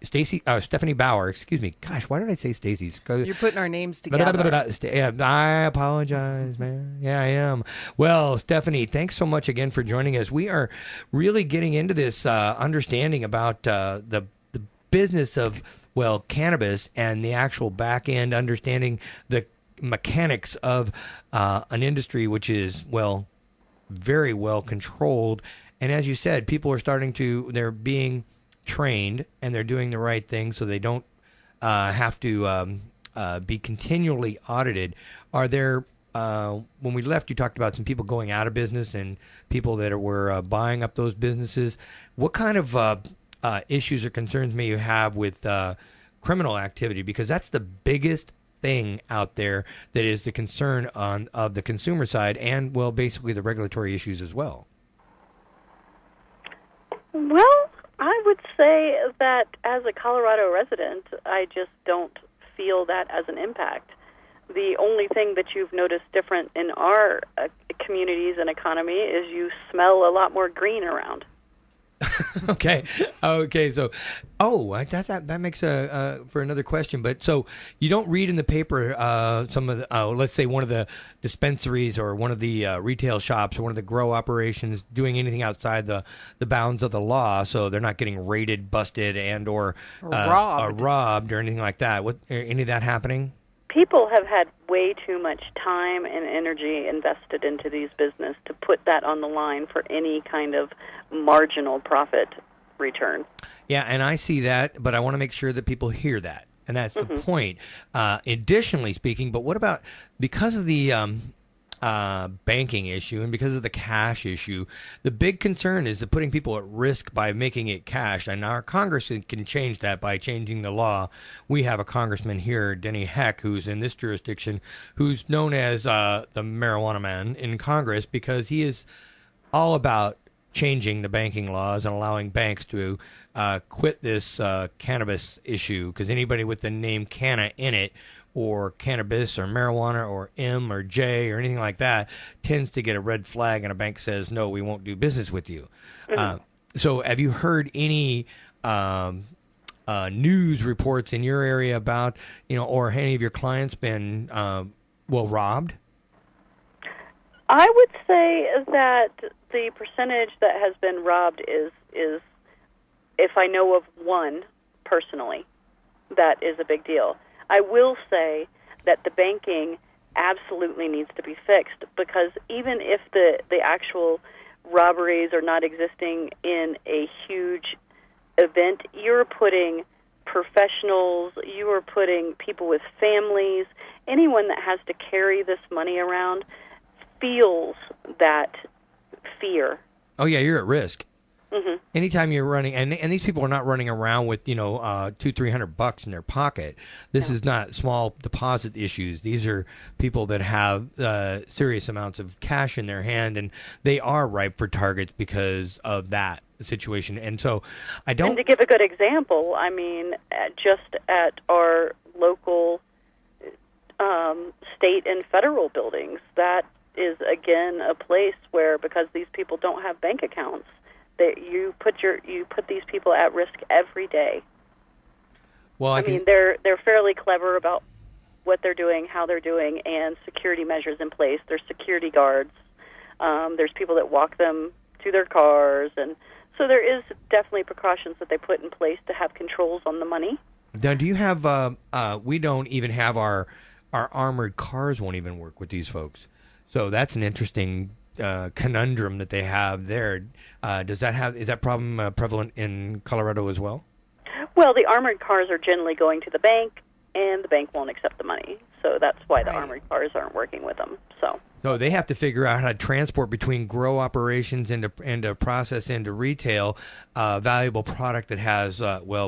Bauer. Excuse me. Gosh, why did I say Stacy's? You're putting our names together. I apologize, man. Yeah, I am. Well, Stephanie, thanks so much again for joining us. We are really getting into this understanding about the business of, well, cannabis and the actual back end, understanding the mechanics of an industry which is, well, very well controlled. And as you said, people are they're being trained and they're doing the right thing so they don't have to be continually audited. Are there when we left, you talked about some people going out of business and people that were buying up those businesses. What kind of issues or concerns may you have with criminal activity? Because that's the biggest thing out there that is the concern of the consumer side and, well, basically the regulatory issues as well. Well, I would say that as a Colorado resident, I just don't feel that as an impact. The only thing that you've noticed different in our communities and economy is you smell a lot more green around. Okay. So, that makes for another question. But so you don't read in the paper some of the, let's say one of the dispensaries or one of the retail shops or one of the grow operations doing anything outside the bounds of the law, so they're not getting raided, busted, and or robbed or anything like that. Any of that happening? People have had way too much time and energy invested into these businesses to put that on the line for any kind of marginal profit return. Yeah, and I see that, but I want to make sure that people hear that, and that's the point. Additionally speaking, but what about, because of the banking issue and because of the cash issue, the big concern is putting people at risk by making it cash. And our Congress can change that by changing the law. We have a congressman here, Denny Heck, who's in this jurisdiction, who's known as the marijuana man in Congress, because he is all about changing the banking laws and allowing banks to quit this cannabis issue, because anybody with the name canna in it, or cannabis or marijuana or M or J or anything like that, tends to get a red flag, and a bank says, no, we won't do business with you. So have you heard any news reports in your area about, or any of your clients been, robbed? I would say that the percentage that has been robbed is if I know of one personally, that is a big deal. I will say that the banking absolutely needs to be fixed, because even if the actual robberies are not existing in a huge event, you're putting professionals, you are putting people with families, anyone that has to carry this money around feels that fear. Oh, yeah, you're at risk. Mm-hmm. Anytime you're running, and these people are not running around with $200-300 in their pocket. This is not small deposit issues. These are people that have serious amounts of cash in their hand, and they are ripe for targets because of that situation. And so, And to give a good example, I mean, just at our local state and federal buildings, that is again a place where, because these people don't have bank accounts, that you put these people at risk every day. Well, I mean, they're fairly clever about what they're doing, how they're doing, and security measures in place. There's security guards. There's people that walk them to their cars, and so there is definitely precautions that they put in place to have controls on the money. Now, do you have? We don't even have our armored cars won't even work with these folks. So that's an interesting conundrum that they have there. Is that problem prevalent in Colorado as well? Well, the armored cars are generally going to the bank, and the bank won't accept the money. So that's why the armored cars aren't working with them. So they have to figure out how to transport between grow operations and process into retail valuable product that has,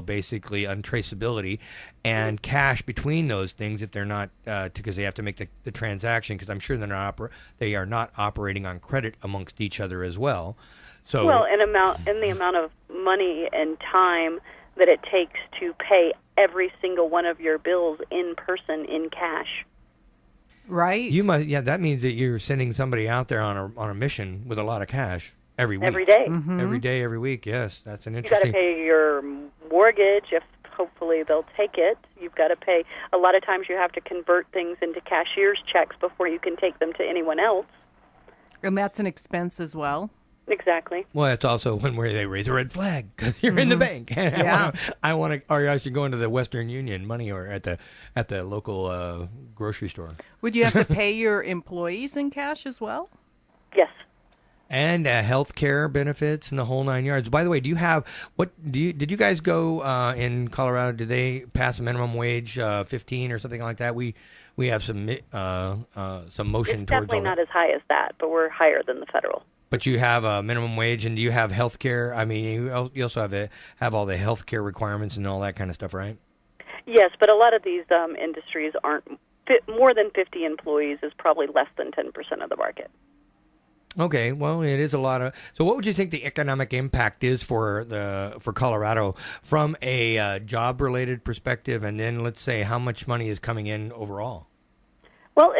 basically untraceability and cash between those things if they're not, because they have to make the transaction, because I'm sure they are not operating on credit amongst each other as well. So in the amount of money and time that it takes to pay every single one of your bills in person in cash. Right. You must. Yeah, that means that you're sending somebody out there on a mission with a lot of cash every week. Every day. Mm-hmm. Every day, every week. Yes, that's an interesting. You got to pay your mortgage if hopefully they'll take it. You've got to pay. A lot of times you have to convert things into cashier's checks before you can take them to anyone else. And that's an expense as well. Exactly. Well, it's also where they raise a red flag because you're in the bank. Yeah. Or I should go into the Western Union money or at the local grocery store. Would you have to pay your employees in cash as well? Yes. And health care benefits and the whole 9 yards. By the way, did you guys go in Colorado? Did they pass a minimum wage 15 or something like that? We have some motion It's towards definitely all not that. as high as that, but we're higher than the federal. But you have a minimum wage, and do you have health care? I mean, you also have all the health care requirements and all that kind of stuff, right? Yes, but a lot of these industries aren't. More than 50 employees is probably less than 10% of the market. Okay, well, it is a lot of. So, what would you think the economic impact is for Colorado from a job-related perspective, and then let's say how much money is coming in overall? Well,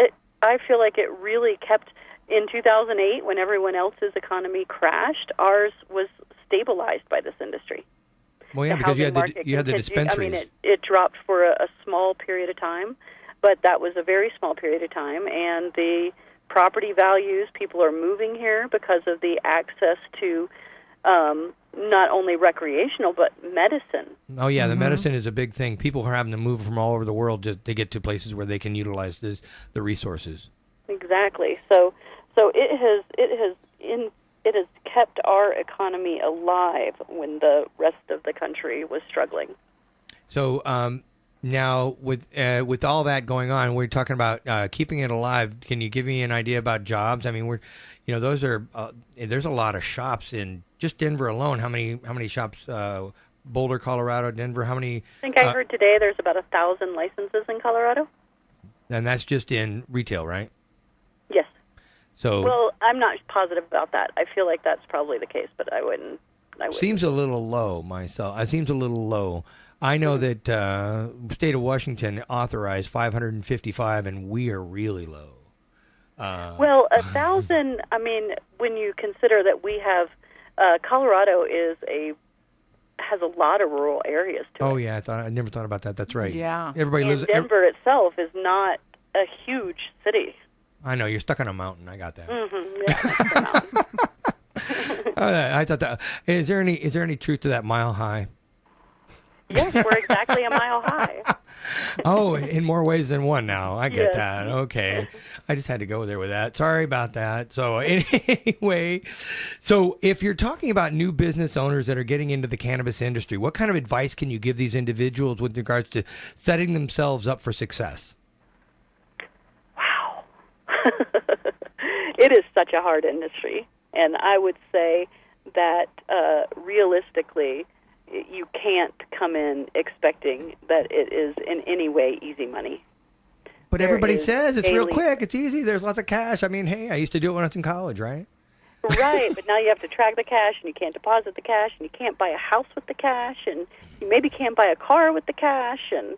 I feel like it really kept. In 2008, when everyone else's economy crashed, ours was stabilized by this industry. Well, yeah, because you had the dispensaries. I mean, it dropped for a small period of time, but that was a very small period of time, and the property values, people are moving here because of the access to not only recreational, but medicine. Oh, yeah, the medicine is a big thing. People are having to move from all over the world to get to places where they can utilize the resources. Exactly. So it has kept our economy alive when the rest of the country was struggling. So now with all that going on, we're talking about keeping it alive. Can you give me an idea about jobs? I mean, those are there's a lot of shops in just Denver alone. How many shops? Boulder, Colorado, Denver. How many? I think I heard today there's about 1,000 licenses in Colorado. And that's just in retail, right? Yes. So, well, I'm not positive about that. I feel like that's probably the case, but I wouldn't. Seems a little low myself. It seems a little low. I know that state of Washington authorized 555, and we are really low. Well, 1,000. I mean, when you consider that we have Colorado has a lot of rural areas to it. Oh yeah, I never thought about that. That's right. Yeah. Everybody lives. Denver itself is not a huge city. I know you're stuck on a mountain. I got that. Mm-hmm. Yeah, I thought that. Is there any truth to that mile high? Yes, we're exactly a mile high. Oh, in more ways than one now. I get Yes. that. Okay. I just had to go there with that. Sorry about that. So anyway, if you're talking about new business owners that are getting into the cannabis industry, what kind of advice can you give these individuals with regards to setting themselves up for success? Wow. It is such a hard industry. And I would say that realistically, you can't come in expecting that it is in any way easy money. But everybody says it's real quick, it's easy, there's lots of cash. I mean, hey, I used to do it when I was in college, right? Right, but now you have to track the cash, and you can't deposit the cash, and you can't buy a house with the cash, and you maybe can't buy a car with the cash, and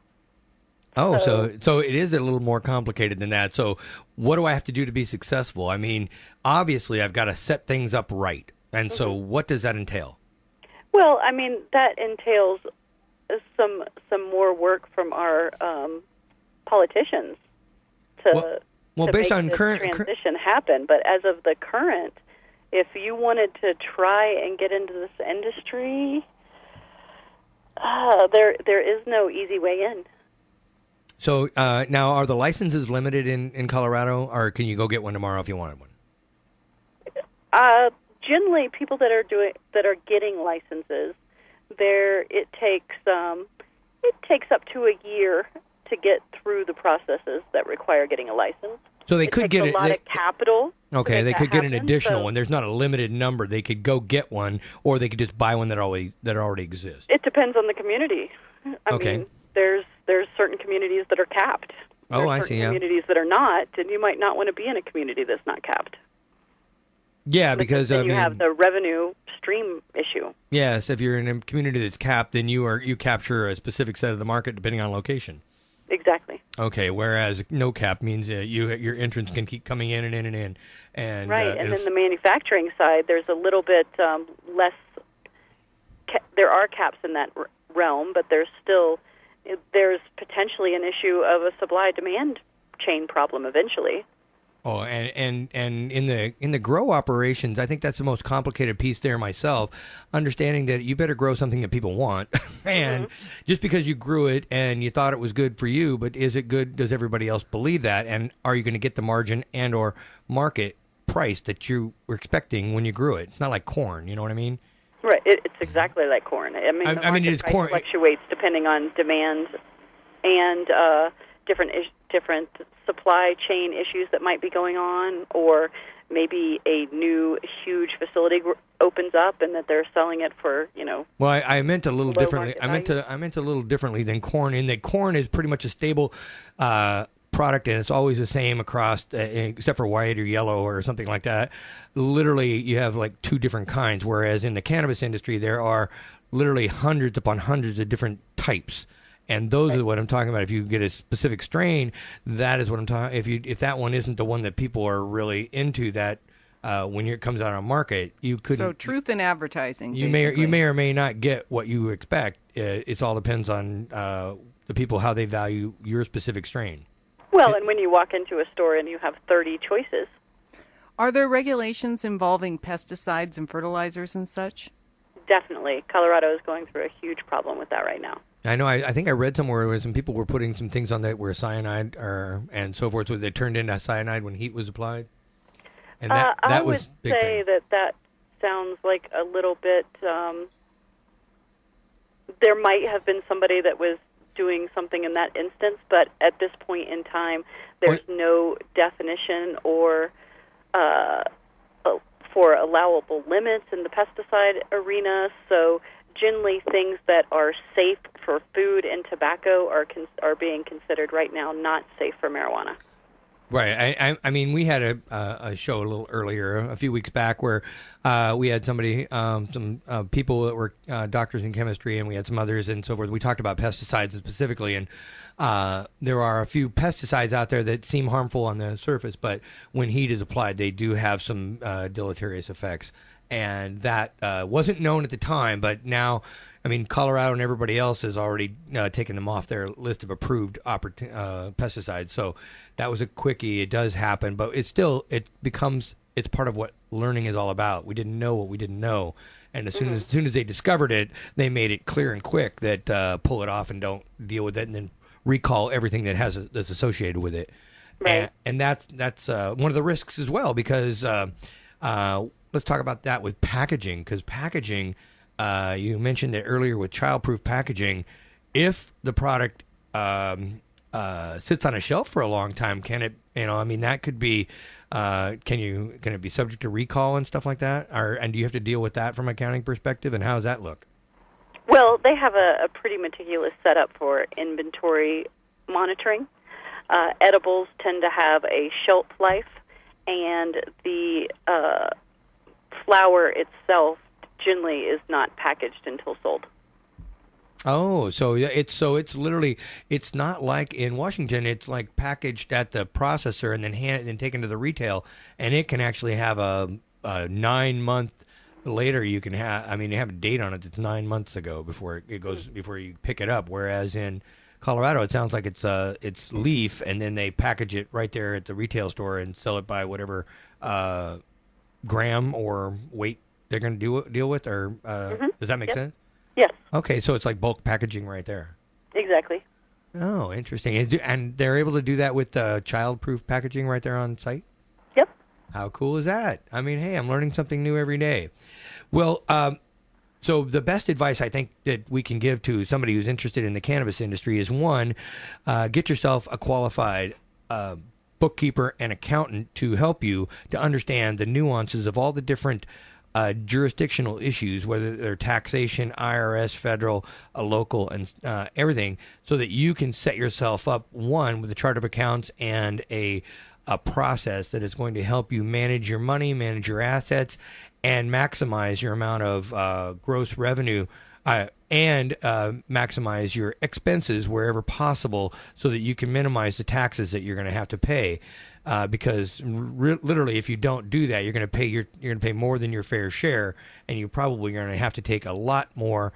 so it is a little more complicated than that. So what do I have to do to be successful? I mean, obviously I've got to set things up right. And so what does that entail? Well, I mean, that entails some more work from our politicians to to based make on this current transition happen. But as of the current, if you wanted to try and get into this industry, there is no easy way in. So now, are the licenses limited in Colorado, or can you go get one tomorrow if you wanted one? Generally, people that are getting licenses, it takes up to a year to get through the processes that require getting a license. So they could get a lot of capital. Okay, they could get an additional one. There's not a limited number. They could go get one, or they could just buy one that already exists. It depends on the community. I mean, there's certain communities that are capped. I see. Communities that are not, and you might not want to be in a community that's not capped. Yeah, because you have the revenue stream issue. Yes, if you're in a community that's capped, then you capture a specific set of the market depending on location. Exactly. Okay, whereas no cap means your entrance can keep coming in and in and in. And right, and then the manufacturing side, there's a little bit less. There are caps in that realm, but there's potentially an issue of a supply-demand chain problem eventually. Oh, and in the grow operations, I think that's the most complicated piece there myself, understanding that you better grow something that people want. And just because you grew it and you thought it was good for you, but is it good? Does everybody else believe that? And are you going to get the margin and or market price that you were expecting when you grew it? It's not like corn, you know what I mean? Right. It's exactly like corn. I mean, the market price corn fluctuates depending on demand and different supply chain issues that might be going on, or maybe a new huge facility opens up and that they're selling it for, Well, I meant a little differently. I meant value. a little differently than corn. In that corn is pretty much a stable product, and it's always the same across, except for white or yellow or something like that. Literally, you have like two different kinds. Whereas in the cannabis industry, there are literally hundreds upon hundreds of different types. And those are what I'm talking about. If you get a specific strain, that is what I'm talking. If that one isn't the one that people are really into, that when it comes out on market, you couldn't. So truth in advertising. You may or may not get what you expect. It all depends on the people, how they value your specific strain. Well, and when you walk into a store and you have 30 choices. Are there regulations involving pesticides and fertilizers and such? Definitely. Colorado is going through a huge problem with that right now. I know. I think I read somewhere where some people were putting some things on that were cyanide and so forth. So they turned into cyanide when heat was applied. And that was big thing. I would say that sounds like a little bit. There might have been somebody that was doing something in that instance, but at this point in time, there's no definition or for allowable limits in the pesticide arena. So generally, things that are safe for food and tobacco are being considered right now not safe for marijuana. Right. I mean, we had a show a little earlier, a few weeks back, where we had somebody, some people that were doctors in chemistry, and we had some others and so forth. We talked about pesticides specifically, and there are a few pesticides out there that seem harmful on the surface, but when heat is applied, they do have some deleterious effects. And that wasn't known at the time, but now, I mean, Colorado and everybody else has already taken them off their list of approved pesticides. So that was a quickie. It does happen, but it's part of what learning is all about. We didn't know what we didn't know, and as soon as they discovered it, they made it clear and quick that pull it off and don't deal with it, and then recall everything that's associated with it. Right. And that's one of the risks as well, because. Let's talk about that with packaging, because packaging, you mentioned it earlier with childproof packaging. If the product sits on a shelf for a long time, can it? That could be. Can it be subject to recall and stuff like that? And do you have to deal with that from an accounting perspective? And how does that look? Well, they have a pretty meticulous setup for inventory monitoring. Edibles tend to have a shelf life, and the flower itself generally is not packaged until sold. Oh, so it's literally, it's not like in Washington. It's like packaged at the processor and then taken to the retail, and it can actually have a 9 month later. You can have, you have a date on it that's 9 months ago before it goes before you pick it up. Whereas in Colorado, it sounds like it's leaf, and then they package it right there at the retail store and sell it by whatever gram or weight they're going to deal with. Or does that make sense? Yes. Okay, so it's like bulk packaging right there. Exactly. Oh, interesting. And they're able to do that with child-proof packaging right there on site? Yep. How cool is that? I mean, hey, I'm learning something new every day. Well, so the best advice I think that we can give to somebody who's interested in the cannabis industry is, one, get yourself a qualified bookkeeper and accountant to help you to understand the nuances of all the different jurisdictional issues, whether they're taxation, IRS, federal, local, and everything, so that you can set yourself up, one, with a chart of accounts and a process that is going to help you manage your money, manage your assets, and maximize your amount of gross revenue and maximize your expenses wherever possible, so that you can minimize the taxes that you're going to have to pay. Because literally, if you don't do that, you're going to pay more than your fair share, and you're probably going to have to take a lot more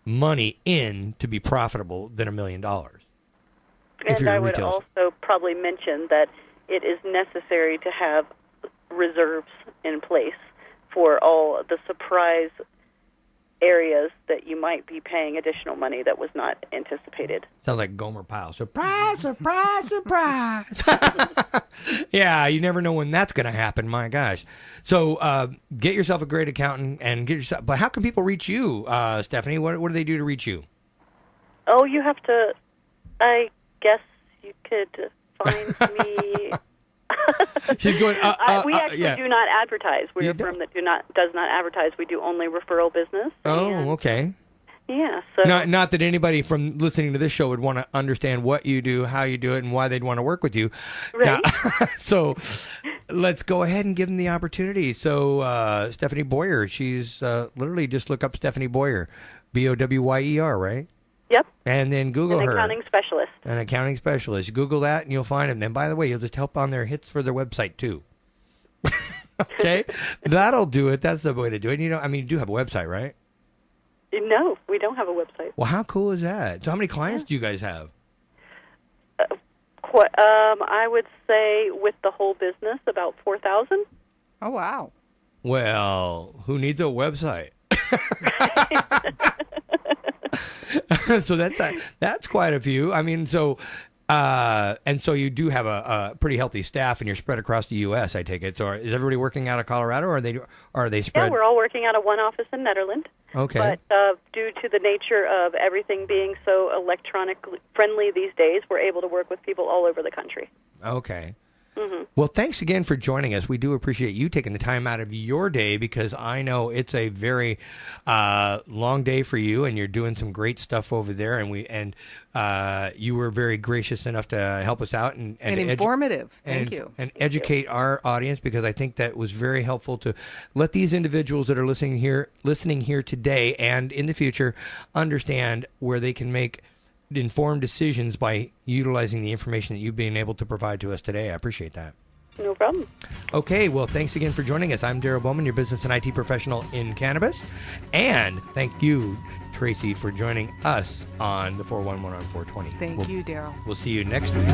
money in to be profitable than $1 million. And I would also probably mention that it is necessary to have reserves in place for all the surprise areas that you might be paying additional money that was not anticipated. Sounds like Gomer Pyle. Surprise, surprise, surprise. Yeah, you never know when that's going to happen. My gosh. So get yourself a great accountant and get yourself. But how can people reach you, Stephanie? What do they do to reach you? Oh, you have to. I guess you could find me. She's going. We actually do not advertise. We're a firm that does not advertise. We do only referral business. Oh, okay. Yeah. So not that anybody from listening to this show would want to understand what you do, how you do it, and why they'd want to work with you. Right. So let's go ahead and give them the opportunity. So Stephanie Boyer, she's literally just look up Stephanie Boyer, Bowyer, right? Yep. And then Google her. An accounting specialist. An accounting specialist. Google that and you'll find them. And by the way, you'll just help on their hits for their website too. Okay? That'll do it. That's the way to do it. You do have a website, right? No, we don't have a website. Well, how cool is that? So how many clients do you guys have? I would say with the whole business, about 4,000. Oh, wow. Well, who needs a website? So that's quite a few. And so you do have a pretty healthy staff, and you're spread across the U.S., I take it. So is everybody working out of Colorado, or are they spread? Yeah, we're all working out of one office in Nederland. Okay. But due to the nature of everything being so electronically friendly these days, we're able to work with people all over the country. Okay. Mm-hmm. Well, thanks again for joining us. We do appreciate you taking the time out of your day, because I know it's a very long day for you, and you're doing some great stuff over there. And you were very gracious enough to help us out and informative. Thank you. And educate our audience, because I think that was very helpful to let these individuals that are listening here today and in the future understand where they can make informed decisions by utilizing the information that you've been able to provide to us today. I appreciate that. No problem. Okay, well, thanks again for joining us. I'm Darryl Bowman, your business and IT professional in cannabis. And thank you, Tracy, for joining us on the 411 on 420. Thank you, Darryl. We'll see you next week.